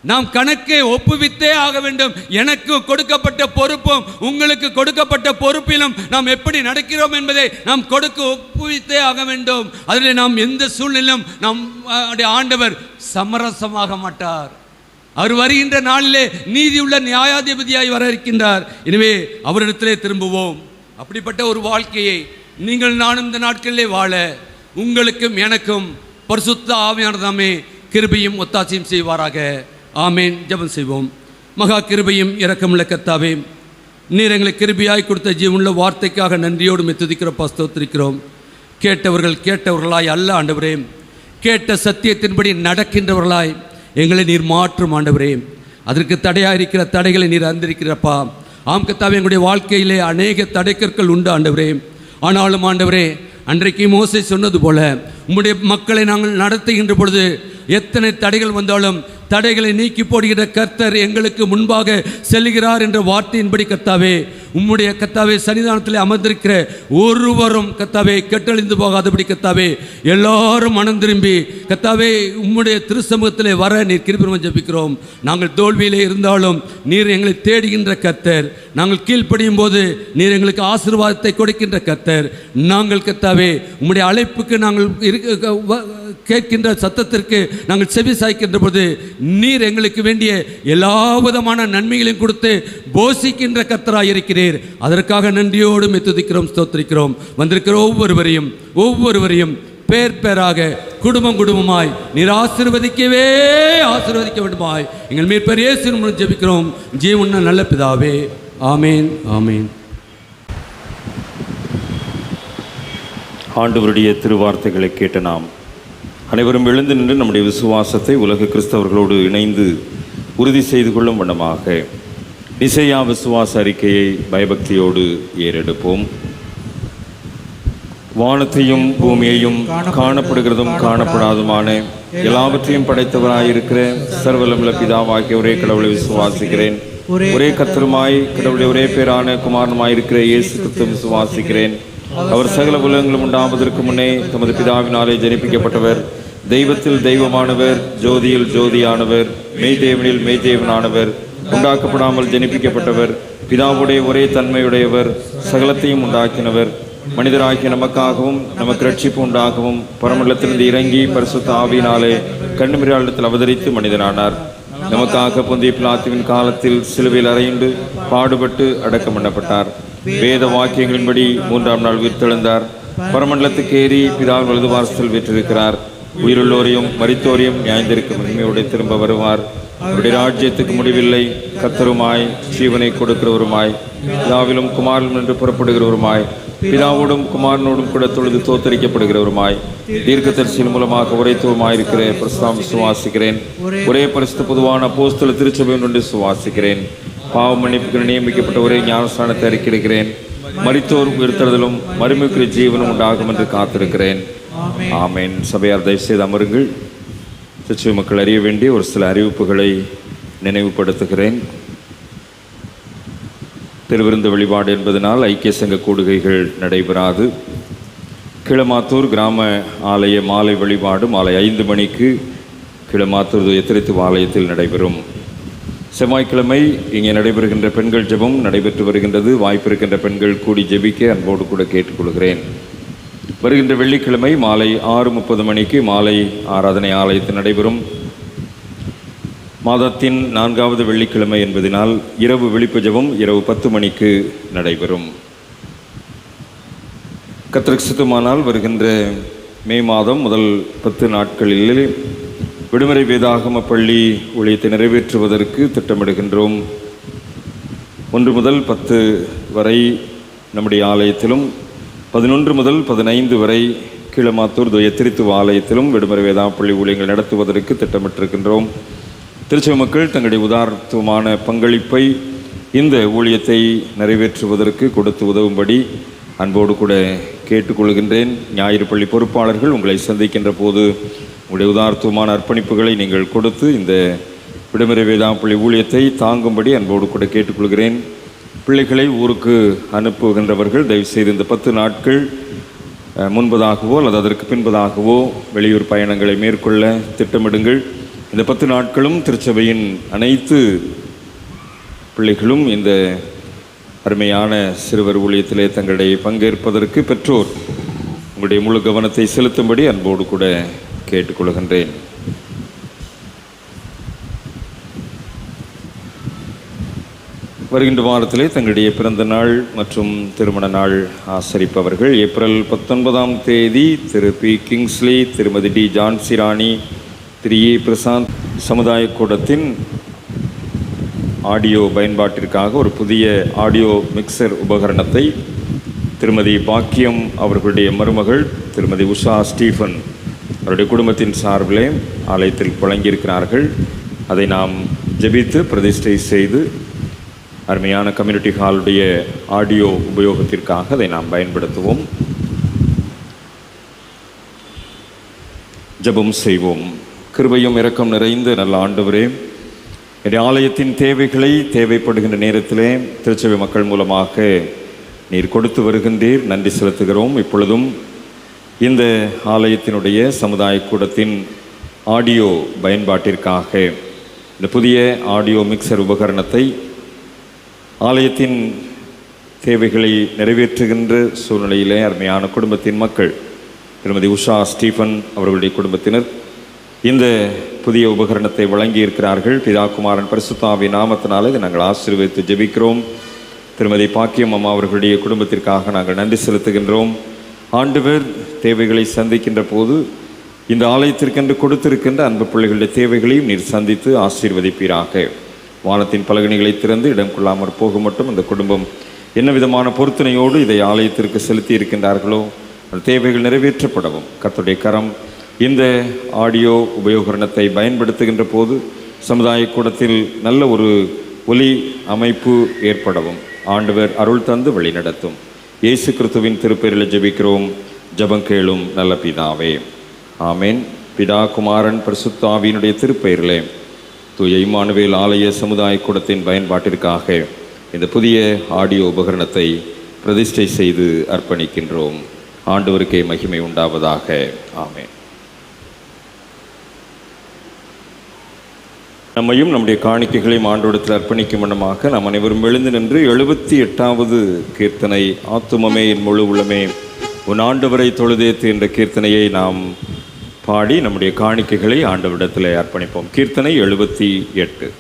நாம் கணக்கை ஒப்புவித்தே ஆக வேண்டும். எனக்கு கொடுக்கப்பட்ட பொறுப்பும் உங்களுக்கு கொடுக்கப்பட்ட பொறுப்பிலும் நாம் எப்படி நடக்கிறோம் என்பதை நாம் ஒப்புவித்தே ஆக வேண்டும். அதில் நாம் எந்த சூழ்நிலையிலும் நம் ஆண்டவர் சமரசமாக மாட்டார். அவர் வருகின்ற நாளிலே நீதியுள்ள நியாயாதிபதியாய் வர இருக்கின்றார். எனவே அவரிடத்திலே திரும்புவோம். அப்படிப்பட்ட ஒரு வாழ்க்கையை நீங்கள் நானும் இந்த நாட்களிலே வாழ உங்களுக்கும் எனக்கும் பரிசுத்த ஆவியானவரே கிருபையும் ஒத்தாசையும் செய்வாராக. ஆமேன். ஜெபம் செய்வோம். மகா கிருபையும் இரக்கமுள்ள கர்த்தாவே, நீர் எங்களுக்கு கிருபையாய் கொடுத்த ஜீவனுள்ள வார்த்தைக்காக நன்றியோடு துதிக்கிறோம், ஸ்தோத்திரிக்கிறோம். கேட்டவர்களாய் அல்ல ஆண்டவரே, கேட்ட சத்தியத்தின்படி நடக்கின்றவர்களாய் எங்களை நீர் மாற்றும் ஆண்டவரே. அதற்கு தடையாக இருக்கிற தடைகளை நீர் அறிந்திருக்கிறப்பா. ஆம் கர்த்தாவே, எங்களுடைய வாழ்க்கையிலே அநேக தடைக்கற்கள் உண்டு ஆண்டவரே. ஆனாலும் ஆண்டவரே, அன்றைக்கு மோசே சொன்னது போல உம்முடைய மக்களை நாங்கள் நடத்துகின்ற பொழுது எத்தனை தடைகள் வந்தாலும் தடைகளை நீக்கி போடுகிற கர்த்தர் எங்களுக்கு முன்பாக செல்கிறார் என்ற வார்த்தையின்படி கர்த்தாவே, உம்முடைய கர்த்தாவே சன்னிதானத்தில் அமர்ந்திருக்கிற ஒருவரும் கர்த்தாவே கெட்டழிந்து போகாதபடி கர்த்தாவே எல்லாரும் மனம் திரும்பி கர்த்தாவே உம்முடைய திருச்சமூகத்திலே வர நீர் கிருபை ஜெபிக்கிறோம். நாங்கள் தோல்வியிலே இருந்தாலும் நீர் எங்களை தேடுகின்ற கர்த்தர். நாங்கள் கீழ்ப்படியும் போது நீர் எங்களுக்கு ஆசீர்வாதத்தை கொடுக்கின்ற கர்த்தர். நாங்கள் கர்த்தாவே உம்முடைய அழைப்புக்கு நாங்கள் கேட்கின்ற சத்தத்திற்கு நாங்கள் செவி சாய்க்கின்ற போது நீர் எங்களுக்கு வேண்டிய எல்லா விதமான நன்மைகளையும் கொடுத்து போஷிக்கின்ற கர்த்தராய் இருக்கிறீர். அதற்காக நன்றியோடு துதிக்கிறோம், ஸ்தோத்திரிக்கிறோம். வந்திருக்கிற ஒவ்வொருவரையும் பேராக குடும்பமாய் நீர் ஆசீர்வதிக்க வேண்டுமாய் எங்கள் மீட்பர் இயேசு மூலம் ஜெபிக்கிறோம் ஜீவனுள்ள நல்ல பிதாவே. ஆமேன், ஆமேன். ஆண்டவருடைய திருவார்த்தைகளை கேட்ட நாம் அனைவரும் எழுந்து நின்று நம்முடைய விசுவாசத்தை உலக கிறிஸ்தவர்களோடு இணைந்து உறுதி செய்து கொள்ளும் வண்ணமாக நிசையா விசுவாச அறிக்கையை பயபக்தியோடு ஏறெடுப்போம். வானத்தையும் பூமியையும் காணப்படுகிறதும் காணப்படாதுமான எல்லாவற்றையும் படைத்தவராயிருக்கிற சர்வவல்லமையுள்ள பிதாவாகிய ஒரே கடவுளை விசுவாசிக்கிறேன். ஒரே கர்த்தருமாய் கடவுளுடைய ஒரே பேரான குமாரனுமாயிருக்கிற இயேசு கிறிஸ்துவை விசுவாசிக்கிறேன். அவர் சகல உலகங்களும் உண்டாவதற்கு முன்னே தமது பிதாவினாலே ஜனிப்பிக்கப்பட்டவர், தெய்வத்தில் தெய்வமானவர், ஜோதியில் ஜோதியானவர், மெய்தேவனில் மெய்தேவனானவர், உண்டாக்கப்படாமல் ஜனிப்பிக்கப்பட்டவர், பிதாவுடைய ஒரே தன்மையுடையவர், சகலத்தையும் உண்டாக்கினவர், மனிதராகிய நமக்காகவும் நமக்கு ரட்சிப்பு உண்டாகவும் பரமண்டலத்திலிருந்து இறங்கி பரிசுத்த ஆவியினாலே கன்னிமரியாளிடத்தில் அவதரித்து மனிதனானார். நமக்காக பொந்திய பிலாத்துவின் காலத்தில் சிலுவையில் அறையுண்டு பாடுபட்டு அடக்கம் பண்ணப்பட்டார். வேத வாக்கியங்களின்படி 3ஆம் நாள் உயிர்த்தெழுந்தார். பரமண்டலத்துக்கு ஏறி பிதாவின் வலது வாரத்தில் வீற்றிருக்கிறார். உயிருள்ளோரையும் மரித்தோரையும் நியாயந்திருக்கும் மகிமையோடு திரும்ப வருவார். அவருடைய ராஜ்யத்துக்கு முடிவில்லை. கர்த்தருமாய் ஜீவனை கொடுக்கிறவருமாய் பிதாவிலும் குமாரனும் என்று புறப்படுகிறவருமாய் பிதாவோடும் குமாரனோடும் கூட தொழுது தோத்தரிக்கப்படுகிறவருமாய் தீர்க்கதரிசியின் மூலமாக உரைத்துவமாயிருக்கிற பிரஸ்தாம் விசுவாசிக்கிறேன். ஒரே பரிசுத்த பொதுவான அப்போஸ்தல திருச்சபையின் ஒன்று விசுவாசிக்கிறேன். பாவ மன்னிப்புக்கு நியமிக்கப்பட்ட ஒரே ஞானஸ்நானத்தை அறிக்கையிடுகிறேன். மரித்தோர் உயிர்த்தெழுதலும் மறுமைக்குரிய ஜீவனும் உண்டாகும் என்று காத்திருக்கிறேன். ஆமேன். சபையார் தயவு செய்து அமருங்கள். திருச்சி மக்கள் அறிய வேண்டிய ஒரு சில அறிவிப்புகளை நினைவுபடுத்துகிறேன். திருவிருந்து வழிபாடு என்பதனால் ஐக்கிய சங்க கூடுகைகள் நடைபெறாது. கிளமாத்தூர் கிராம ஆலய மாலை வழிபாடு மாலை 5 மணிக்கு கிளமாத்தூர் எத்திரித்து ஆலயத்தில் நடைபெறும். செவ்வாய்க்கிழமை இங்கே நடைபெறுகின்ற பெண்கள் ஜெபம் நடைபெற்று வருகின்றது. வாய்ப்பிருக்கின்ற பெண்கள் கூடி ஜெபிக்க அன்போடு கூட கேட்டுக்கொள்கிறேன். வருகின்ற வெள்ளிக்கிழமை மாலை 6:30 மணிக்கு மாலை ஆராதனை ஆலயத்தில் நடைபெறும். மாதத்தின் 4வது வெள்ளிக்கிழமை என்பதனால் இரவு விழிப்பு ஜெபம் இரவு 10 மணிக்கு நடைபெறும். கர்த்தருக்கு சித்தமானால் வருகின்ற மே மாதம் முதல் 10 நாட்களில் விடுமுறை வேதாகம பள்ளி ஊழியத்தை நிறைவேற்றுவதற்கு திட்டமிடுகின்றோம். 1 முதல் 10 வரை நம்முடைய ஆலயத்திலும், 11 முதல் 15 வரை கீழமாத்தூர் துயத்திரித்துவ ஆலயத்திலும் விடுமுறை வேதாகம பள்ளி ஊழியங்கள் நடத்துவதற்கு திட்டமிட்டிருக்கின்றோம். திருச்சபை மக்கள் தங்களுடைய உதார்த்தமான பங்களிப்பை இந்த ஊழியத்தை நிறைவேற்றுவதற்கு கொடுத்து உதவும்படி அன்போடு கூட கேட்டுக்கொள்கின்றேன். ஞாயிறு பள்ளி பொறுப்பாளர்கள் உங்களை சந்திக்கின்ற போது உங்களுடைய உதார்த்தமான அர்ப்பணிப்புகளை நீங்கள் கொடுத்து இந்த விடுமுறை வேதாகம பள்ளி ஊழியத்தை தாங்கும்படி அன்போடு கூட கேட்டுக்கொள்கிறேன். பிள்ளைகளை ஊருக்கு அனுப்புகின்றவர்கள் தயவுசெய்து இந்த 10 நாட்கள் முன்பதாகவோ அல்லது அதற்கு பின்பதாகவோ வெளியூர் பயணங்களை மேற்கொள்ள திட்டமிடுங்கள். இந்த 10 நாட்களும் திருச்சபையின் அனைத்து பிள்ளைகளும் இந்த அருமையான சிறுவர் ஊழியத்திலே தங்களுடைய பங்கேற்பதற்கு பெற்றோர் உங்களுடைய முழு கவனத்தை செலுத்தும்படி அன்போடு கூட கேட்டுக்கொள்கின்றேன். வருகின்ற வாரத்திலே தங்களுடைய பிறந்த நாள் மற்றும் திருமண நாள் ஆசரிப்பவர்கள் ஏப்ரல் 19ஆம் தேதி திரு பி கிங்ஸ்லி, திருமதி டி ஜான்சி ராணி, திரு ஏ பிரசாந்த் சமுதாய கூடத்தின் ஆடியோ பயன்பாட்டிற்காக ஒரு புதிய ஆடியோ மிக்சர் உபகரணத்தை திருமதி பாக்கியம் அவர்களுடைய மருமகள் திருமதி உஷா ஸ்டீஃபன் அவருடைய குடும்பத்தின் சார்பிலே ஆலயத்தில் வழங்கியிருக்கிறார்கள். அதை நாம் ஜெபித்து பிரதிஷ்டை செய்து அருமையான கம்யூனிட்டி ஹாலுடைய ஆடியோ உபயோகத்திற்காக அதை நாம் பயன்படுத்துவோம். ஜெபம் செய்வோம். கிருபையும் இரக்கம் நிறைந்த நல்ல ஆண்டவரே, என்னுடைய ஆலயத்தின் தேவைகளை தேவைப்படுகின்ற நேரத்திலே திருச்சபை மக்கள் மூலமாக நீர் கொடுத்து வருகின்றீர். நன்றி செலுத்துகிறோம். இப்பொழுதும் இந்த ஆலயத்தினுடைய சமுதாய கூடத்தின் ஆடியோ பயன்பாட்டிற்காக இந்த புதிய ஆடியோ மிக்சர் உபகரணத்தை ஆலயத்தின் தேவைகளை நிறைவேற்றுகின்ற சூழ்நிலையிலே அருமையான குடும்பத்தின் மக்கள் திருமதி உஷா ஸ்டீஃபன் அவர்களுடைய குடும்பத்தினர் இந்த புதிய உபகரணத்தை வழங்கியிருக்கிறார்கள். பிதா குமாரன் பரிசுத்த ஆவியின் நாமத்தினாலே இதை நாங்கள் ஆசீர்வதித்து ஜெபிக்கிறோம். திருமதி பாக்கியம் அம்மா அவர்களுடைய குடும்பத்திற்காக நாங்கள் நன்றி செலுத்துகின்றோம். ஆண்டவர் தேவைகளை சந்திக்கின்ற போது இந்த ஆலயத்திற்கென்று கொடுத்திருக்கின்ற அன்பு பிள்ளைகளுடைய தேவைகளையும் நீர் சந்தித்து ஆசீர்வதிப்பீராக. வானத்தின் பலகணிகளை திறந்து இடம் கொள்ளாமற் போக மட்டும் இந்த குடும்பம் என்ன விதமான பொருத்தனையோடு இதை ஆலயத்திற்கு செலுத்தி இருக்கின்றார்களோ அந்த தேவைகள் நிறைவேற்றப்படவும் கர்த்தருடைய கரம் இந்த ஆடியோ உபயோகரணத்தை பயன்படுத்துகின்ற போது சமுதாய கூடத்தில் நல்ல ஒரு ஒலி அமைப்பு ஏற்படவும் ஆண்டவர் அருள் தந்து வழி நடத்தும். இயேசு கிறிஸ்துவின் திருப்பெயரில் ஜெபிக்கிறோம். ஜெபம் கேளும் நல்ல பிதாவே, ஆமேன். பிதா குமாரன் பரிசுத்த ஆவியினுடைய திருப்பெயரிலே தூய இம்மானுவேல் ஆலய சமுதாய கூடத்தின் பயன்பாட்டிற்காக இந்த புதிய ஆடியோ உபகரணத்தை பிரதிஷ்டை செய்து அர்ப்பணிக்கின்றோம். ஆண்டவருக்கே மகிமை உண்டாவதாக. ஆமேன். நம்மையும் நம்முடைய காணிக்கைகளையும் ஆண்டோடத்தில் அர்ப்பணிக்கும் வண்ணமாக நாம் அனைவரும் எழுந்து நின்று 78வது கீர்த்தனை ஆத்துமமே என் முழு உள்ளமே உன் ஆண்டவரை தொழுதேத்து என்ற கீர்த்தனையை நாம் பாடி நம்முடைய காணிக்கைகளை ஆண்டவரிடத்தில் அர்ப்பணிப்போம். கீர்த்தனை 78.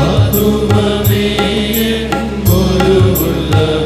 ஆத்துமமே என் முழு உள்ளமே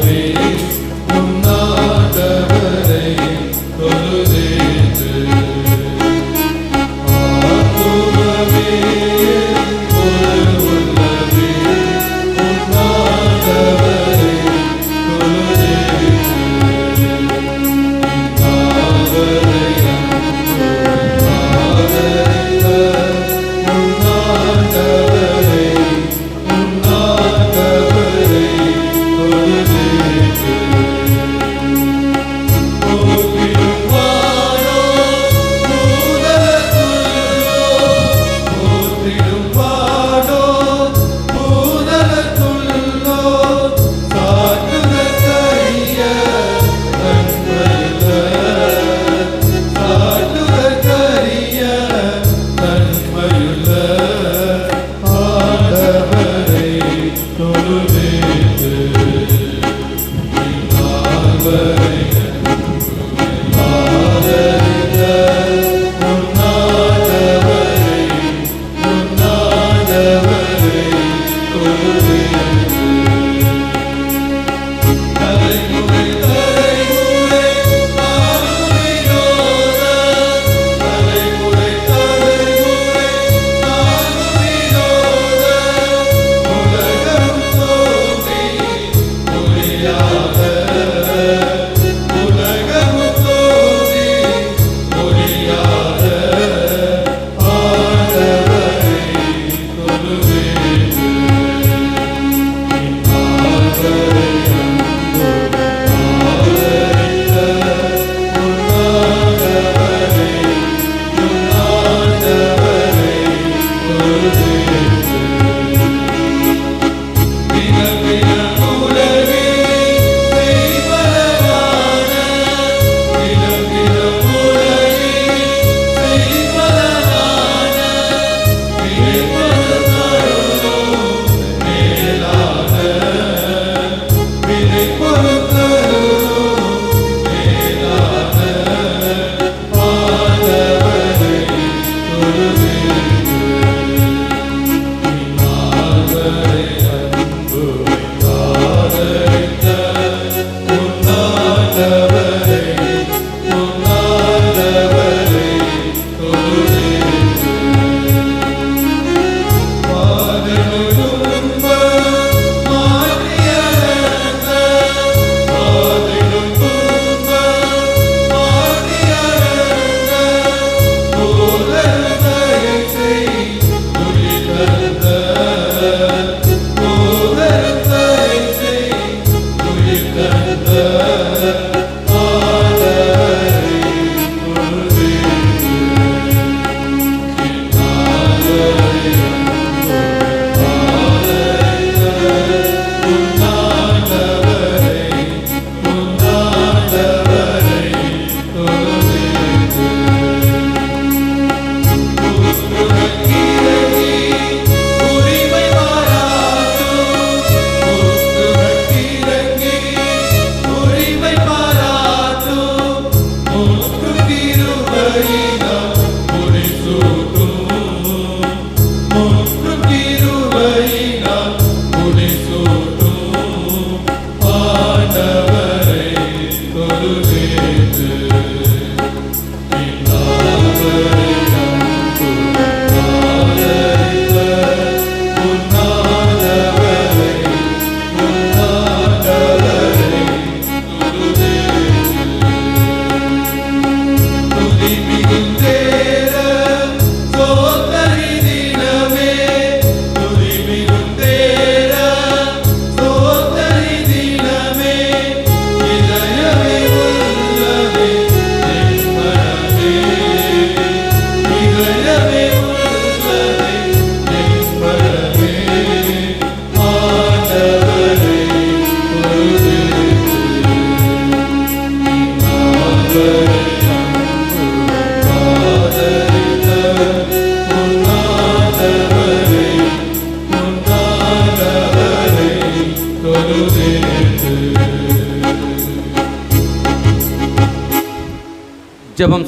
ஜெபம்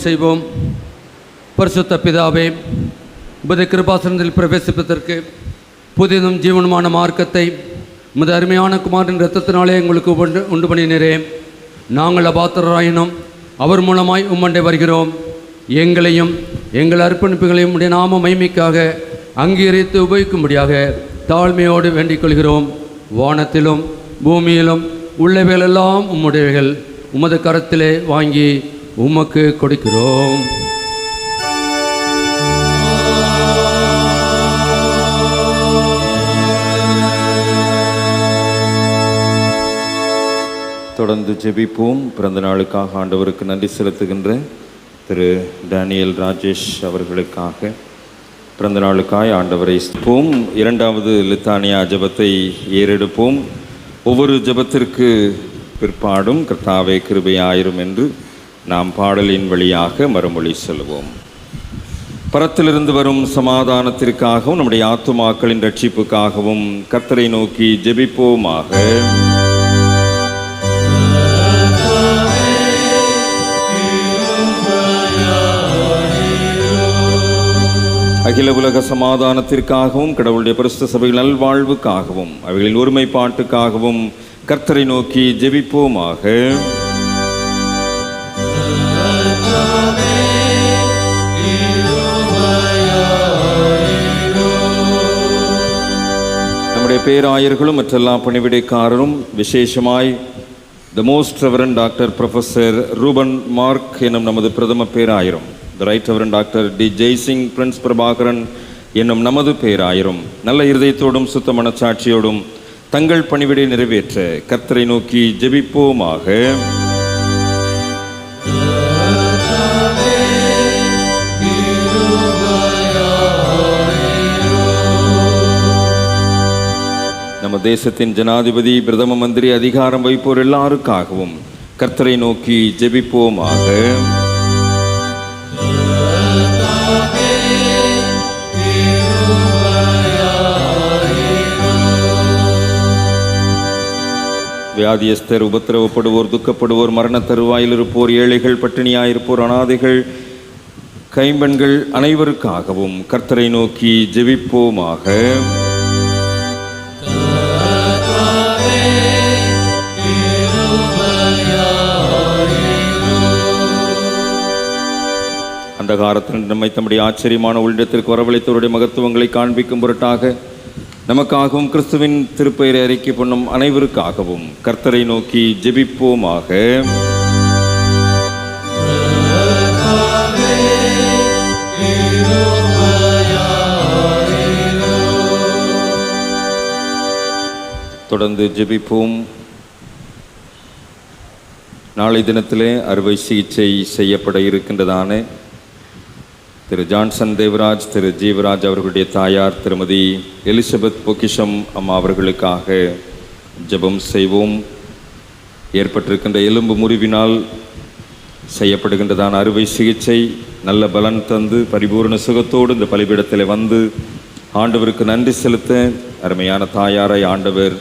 செய்வோம். பரிசுத்த பிதாவே, உமது கிருபாசனத்தில் பிரவேசிப்பதற்கு புதிதும் ஜீவனுமான மார்க்கத்தை உமது அருமையான குமாரின் இரத்தத்தினாலே எங்களுக்கு உண்டு பண்ணினரே. நாங்கள் அபாத்திரராயினும் அவர் மூலமாய் உம்மண்டை வருகிறோம். எங்களையும் எங்கள் அர்ப்பணிப்புகளையும் உடைய நாம மகிமைக்காக அங்கீகரித்து உபயோகிக்கும்படியாக தாழ்மையோடு வேண்டிக் கொள்கிறோம். வானத்திலும் பூமியிலும் உள்ளவைகளெல்லாம் உம்முடையவைகள். உமது கரத்திலே வாங்கி உமக்கு கொடுக்கிறோம். தொடர்ந்து ஜெபிப்போம். பிறந்த நாளுக்காக ஆண்டவருக்கு நன்றி செலுத்துகின்ற திரு டேனியல் ராஜேஷ் அவர்களுக்காக பிறந்த நாளுக்காய் ஆண்டவரை ஸ்துதிப்போம். இரண்டாவது லித்தானியா ஜெபத்தை ஏறெடுப்போம். ஒவ்வொரு ஜெபத்திற்கு பிற்பாடும் கர்த்தாவே கிருபையாயிரும் என்று நாம் பாடலின் வழியாக மறுமொழி சொல்லுவோம். பரத்திலிருந்து வரும் சமாதானத்திற்காகவும் நம்முடைய ஆத்துமாக்களின் ரட்சிப்புக்காகவும் கர்த்தரை நோக்கி ஜெபிப்போமாக. அகில உலக சமாதானத்திற்காகவும் கடவுளுடைய பரிசுத்த சபைகள் நல்வாழ்வுக்காகவும் அவைகளின் ஒருமைப்பாட்டுக்காகவும் கர்த்தரை நோக்கி ஜெபிப்போமாக. நம்முடைய பேராயர்களும் மற்றெல்லா பணிவிடைக்காரரும் விசேஷமாய் the most reverend doctor professor Reuben Mark எனும் நமது பிரதம பேராயரும், the right reverend doctor D Jeyasingh Prince Prabhakaran என்னும் நமது பேராயரும் நல்ல இருதயத்தோடும் சுத்த மனச்சாட்சியோடும் தங்கள் பணிவிடை நிறைவேற்ற கர்த்தரை நோக்கி ஜெபிப்போமாக. நம்ம தேசத்தின் ஜனாதிபதி, பிரதம மந்திரி, அதிகாரம் வைப்போர் எல்லாருக்காகவும் கர்த்தரை நோக்கி ஜெபிப்போமாக. வியாதியஸ்தர், உபத்திரவப்படுவோர், துக்கப்படுவோர், மரண தருவாயில் இருப்போர், ஏழைகள், பட்டினியாயிருப்போர், அனாதைகள், கைம்பெண்கள் அனைவருக்காகவும் கர்த்தரை நோக்கி ஜெபிப்போமாக. அந்தகாரத்தில் நம்மை தம்முடைய ஆச்சரியமான உள்ளிடத்திற்கு வரவழைத்தவருடைய மகத்துவங்களை காண்பிக்கும் பொருட்டாக நமக்காகவும் கிறிஸ்துவின் திருப்பெயரை அறிக்கை பண்ணும் அனைவருக்காகவும் கர்த்தரை நோக்கி ஜெபிப்போமாக. தொடர்ந்து ஜெபிப்போம். நாளை தினத்திலே அறுவை சிகிச்சை செய்யப்பட இருக்கின்றதான திரு ஜான்சன் தேவராஜ், திரு ஜீவராஜ் அவர்களுடைய தாயார் திருமதி எலிசபெத் பொக்கிஷம் அம்மா அவர்களுக்காக ஜெபம் செய்வோம். ஏற்பட்டிருக்கின்ற எலும்பு முறிவினால் செய்யப்படுகின்றதான அறுவை சிகிச்சை நல்ல பலன் தந்து பரிபூர்ண சுகத்தோடு இந்த பலிபீடத்தில் வந்து ஆண்டவருக்கு நன்றி செலுத்த அருமையான தாயாரை ஆண்டவர்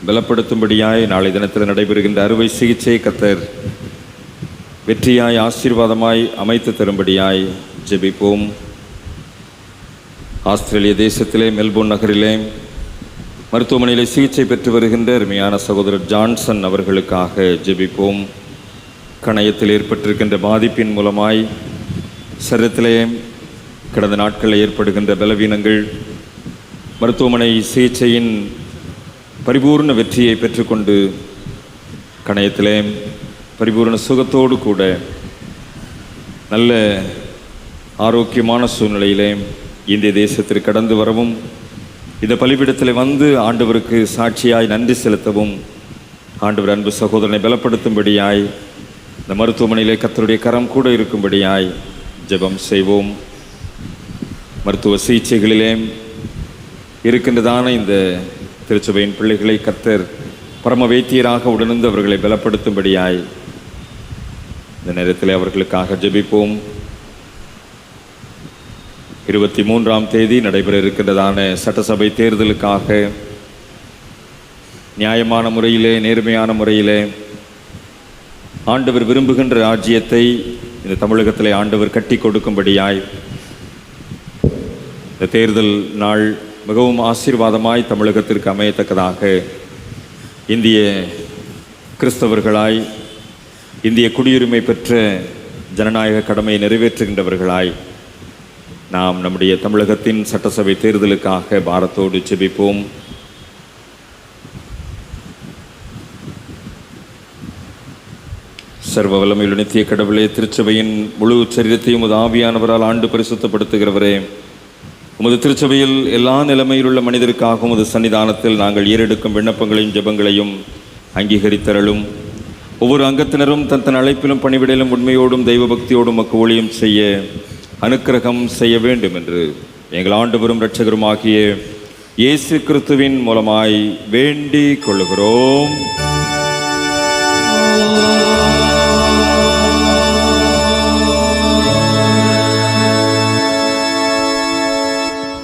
பலப்படுத்தும்படியாய் நாளை தினத்தில் நடைபெறுகின்ற அறுவை சிகிச்சை கர்த்தர் வெற்றியாய் ஆசீர்வாதமாய் அமைத்து தரும்படியாய் ஜெபிப்போம். ஆஸ்திரேலிய தேசத்திலே மெல்போர்ன் நகரிலே மருத்துவமனையிலே சிகிச்சை பெற்று வருகின்ற அருமையான சகோதரர் ஜான்சன் அவர்களுக்காக ஜெபிப்போம். கணையத்தில் ஏற்பட்டிருக்கின்ற பாதிப்பின் மூலமாய் சரீரத்திலே கடந்த நாட்களில் ஏற்படுகின்ற பலவீனங்கள் மருத்துவமனை சிகிச்சையின் பரிபூர்ண வெற்றியை பெற்றுக்கொண்டு கணையத்திலே பரிபூர்ண சுகத்தோடு கூட நல்ல ஆரோக்கியமான சூழ்நிலையிலே இந்திய தேசத்திற்கு கடந்து வரவும் இந்த பலிபீடத்தில் வந்து ஆண்டவருக்கு சாட்சியாய் நன்றி செலுத்தவும் ஆண்டவர் அன்பு சகோதரனை பலப்படுத்தும்படியாய் இந்த மருத்துவமனையிலே கர்த்தருடைய கரம் கூட இருக்கும்படியாய் ஜெபம் செய்வோம். மருத்துவ சிகிச்சைகளிலே இருக்கின்றதான இந்த திருச்சபையின் பிள்ளைகளை கர்த்தர் பரம வைத்தியராக உடனிருந்து அவர்களை பலப்படுத்தும்படியாய் இந்த நேரத்தில் அவர்களுக்காக ஜெபிப்போம். 23ஆம் தேதி நடைபெற இருக்கின்றதான சட்டசபை தேர்தலுக்காக நியாயமான முறையிலே, நேர்மையான முறையிலே ஆண்டவர் விரும்புகின்ற ராஜ்யத்தை இந்த தமிழகத்திலே ஆண்டவர் கட்டி கொடுக்கும்படியாய் இந்த தேர்தல் நாள் மிகவும் ஆசீர்வாதமாய் தமிழகத்திற்கு அமையத்தக்கதாக இந்திய கிறிஸ்தவர்களாய், இந்திய குடியுரிமை பெற்ற ஜனநாயக கடமையை நிறைவேற்றுகின்றவர்களாய் நாம் நம்முடைய தமிழகத்தின் சட்டசபை தேர்தலுக்காக பாரத்தோடு ஜெபிப்போம். சர்வ வல்லமையுள்ள நித்திய கடவுளே, திருச்சபையின் முழு சரீரத்தையும் உமது ஆவியானவரால் ஆண்டு பரிசுத்தப்படுத்துகிறவரே, உமது திருச்சபையில் எல்லா நிலைமையிலுள்ள மனிதருக்காக உமது சன்னிதானத்தில் நாங்கள் ஏறெடுக்கும் விண்ணப்பங்களையும் ஜெபங்களையும் அங்கீகரித்தரலும். ஒவ்வொரு அங்கத்தினரும் தன் அழைப்பிலும் பணிவிடையிலும் உண்மையோடும் தெய்வ பக்தியோடும் மக்கு ஊழியம் செய்ய அனுக்கிரகம் செய்ய வேண்டும் என்று எங்கள் ஆண்டவரும் இரட்சகருமாகிய இயேசு கிறிஸ்துவின் மூலமாய் வேண்டிக் கொள்கிறோம்.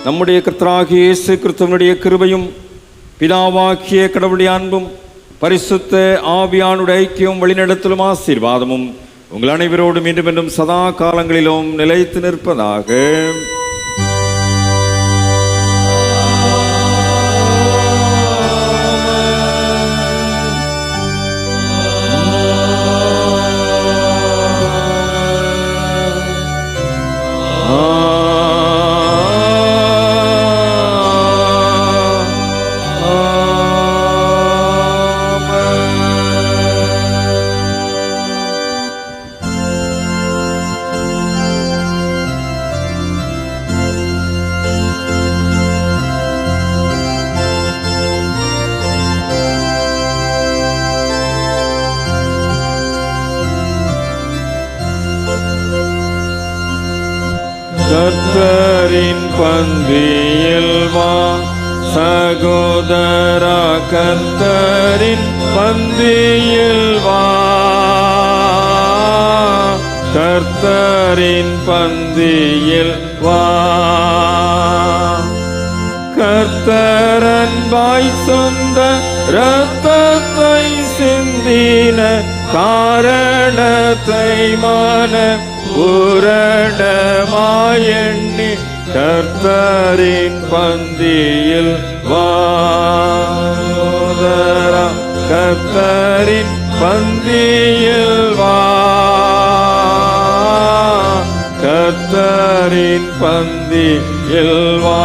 நம்முடைய கர்த்தராகிய இயேசு கிறிஸ்துவினுடைய கிருபையும் பிதாவாகிய கடவுளுடைய அன்பும் பரிசுத்த ஆவியானுடைய ஐக்கியம் வழிநடத்தலும் ஆசீர்வாதமும் உங்கள் அனைவரோடும் இன்றும் என்றும் சதா காலங்களிலும் நிலைத்து நிற்பதாக. கர்த்தரின் பந்தியில் வா சகோதரா, கர்த்தரின் பந்தியில் வா, கர்த்தரின் பந்தியில் வா. கர்த்தரன்பாய் சொந்த இரத்தத்தை சிந்தின காரணத்தை மான பூரணமாயெண்ணி கர்த்தரின் பந்தியில் வாதரா, கர்த்தரின் பந்தியில் வா, கர்த்தரின் பந்தியில் வா.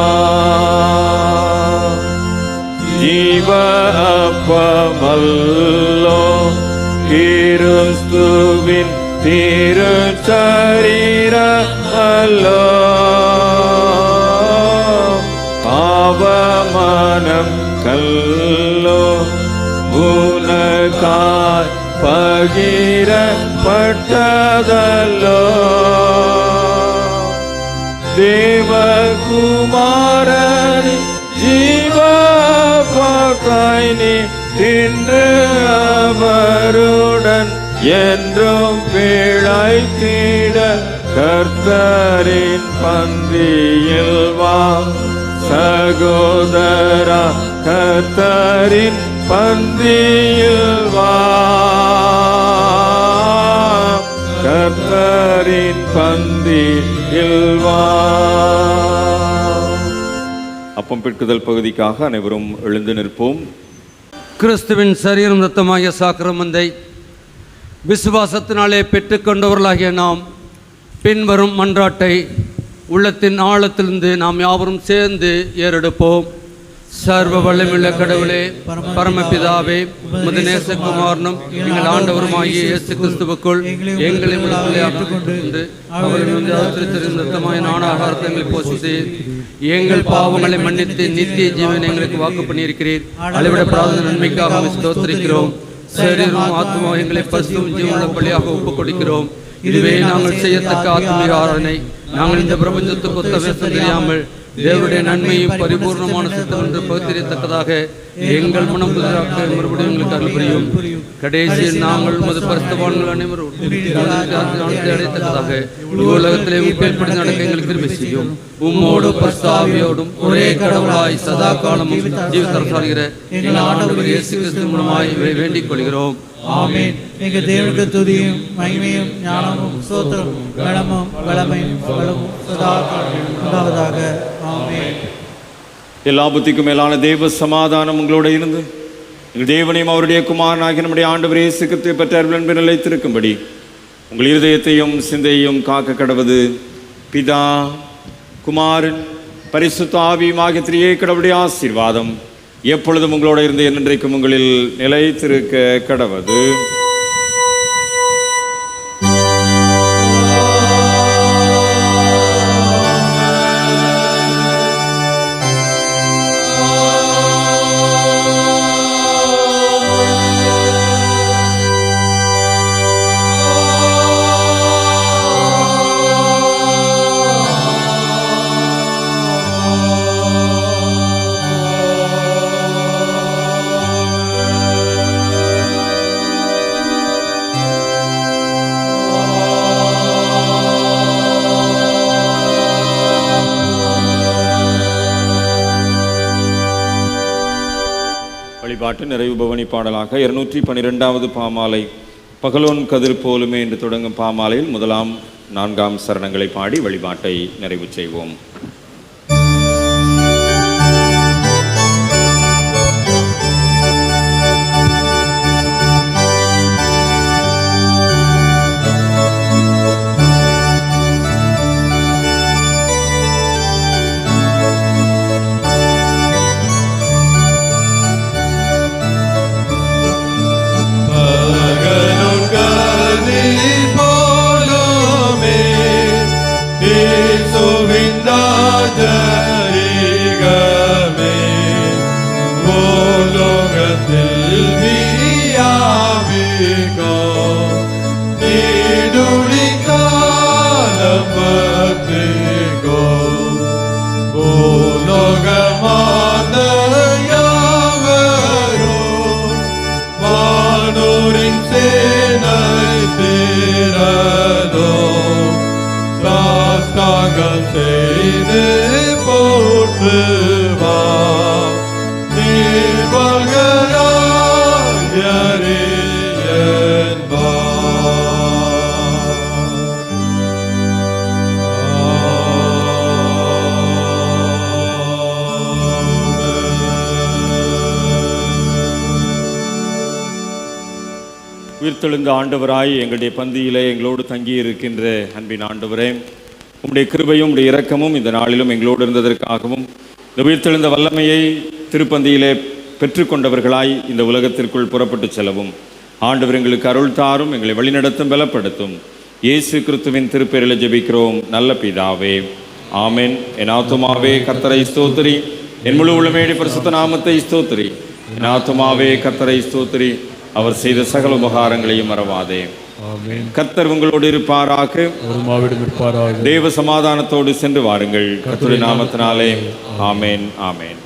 ஜீவ அப்பமல்லோ கிறிஸ்துவின் திருச்சரீரமல்லோ, பாவமனம் கல்லோ உனக்காய் பகிரப்பட்டதல்லோ. தேவகுமாரனி ஜீவபாக்காய் நீ தின்று அவருடன் என்றும் பிழைத்திட கர்த்தரின் பந்தியில் வா சகோதரா, கர்த்தரின் பந்தியில் வா, கர்த்தரின் பந்தியில் வா. அப்பம் பிற்குதல் பகுதிக்காக அனைவரும் எழுந்து நிற்போம். கிறிஸ்துவின் சரீரம் ரத்தமாகிய சாக்கிரமந்தை விசுவாசத்தினாலே பெற்றுக்கொண்டவர்களாகிய நாம் பின்வரும் மன்றாட்டை உள்ளத்தின் ஆழத்திலிருந்து நாம் யாவரும் சேர்ந்து ஏறெடுப்போம். சர்வ வல்லமையுள்ள கடவுளே, பரமபிதாவே, உமது நேசகுமாரனும் எங்கள் ஆண்டவருமாகிய இயேசு கிறிஸ்துவுக்குள் எங்களை கொண்டு அவரின் ரத்தமாய நானாகாரத்தை எங்களை போஷித்து எங்கள் பாவங்களை மன்னித்து நித்திய ஜீவனை எங்களுக்கு வாக்கு பண்ணியிருக்கிறீர். அளவிடப்படாத நன்மைக்காக ஸ்தோத்திரிக்கிறோம். சரீரம் ஆத்மா எங்களை பசுவும் ஜீவனுள்ள பலியாக ஒப்புக் கொடுக்கிறோம். இதுவே நாங்கள் செய்யத்தக்க ஆத்மீக ஆராதனை. நாங்கள் இந்த பிரபஞ்சத்துக்கு ஒத்த வேஷம் தெரியாமல் தேவனுடைய நன்மையும் பரிபூர்ணமான சித்தம் என்று பகுத்தறியத்தக்கதாக எங்கள் மனம் புதிராக்க மறுபடியும் எங்களுக்கு அருள் புரியும். கடைசியில் நாங்கள் உமது பரிசுத்தவான்கள் அனைவரும் அடைத்தக்கதாக உலகத்திலே உப்பேற்படி நடக்க எங்களுக்கு கிருபை செய்யும். உம்மோடு பரிசுத்தாவியோடும் ஒரே கடவுளாய் சதா காலமும் ஜீவித்தரசாகிற எங்கள் ஆண்டவர் இயேசு கிறிஸ்து மூலமாய் வேண்டிக் கொள்கிறோம். ஆமென். எங்கள் தேவனுக்கு துதியும் மகிமையும் ஞானமும் ஸ்தோத்திரமும் கனமும் வல்லமையும் வளமும் சதா காலமும் உண்டாவதாக. ஆமென். எல்லா புத்திக்கும் மேலான தேவ சமாதானம் உங்களோட இருந்து எங்கள் தேவனையும் அவருடைய குமாரனாகிய நம்முடைய ஆண்டவர் இயேசு கிறிஸ்துவை பெற்ற அருள் நிலைத்திருக்கும்படி உங்கள் இருதயத்தையும் சிந்தையும் காக்க கடவது பிதா குமாரன் பரிசுத்த ஆவியும் ஆகிய திரியே கடவுளுடைய ஆசீர்வாதம் எப்பொழுதும் உங்களோட இருந்து என்றென்றைக்கும் உங்களில் நிலைத்திருக்க கடவது. வழிபாட்டு நிறைவு பவனி பாடலாக 212வது பாமாலை பகலோன் கதிர் போலுமே என்று தொடங்கும் பாமாலையில் 1-4 சரணங்களை பாடி வழிபாட்டை நிறைவு செய்வோம். உயிர்த்தெழுந்த ஆண்டவராய் எங்களுடைய பந்தியிலே எங்களோடு தங்கி இருக்கின்ற அன்பின் ஆண்டவரே, உம்முடைய கிருபையும் உம்முடைய இரக்கமும் இந்த நாளிலும் எங்களோடு இருந்ததற்காகவும் இந்த உயிர்த்தெழுந்த வல்லமையை திருப்பந்தியிலே பெற்றுக்கொண்டவர்களாய் இந்த உலகத்திற்குள் புறப்பட்டு செல்லவும் ஆண்டவர் எங்களுக்கு அருள் தாரும், எங்களை வழிநடத்தும் பலப்படுத்தும். இயேசு கிறிஸ்துவின் திருப்பெயரில் ஜெபிக்கிறோம் நல்ல பிதாவே, ஆமென். என் ஆத்துமாவே கர்த்தரை ஸ்தோத்திரி, என் முழு உள்ளமேடி பரிசுத்த நாமத்தை ஸ்தோத்திரி. என் ஆத்துமாவே கர்த்தரை ஸ்தோத்திரி, அவர் செய்த சகல உபகாரங்களையும் மறவாதே. கர்த்தர் உங்களோடு இருப்பாராக. தேவ சமாதானத்தோடு சென்று வாருங்கள். கர்த்தருடைய நாமத்தினாலே ஆமென், ஆமென்.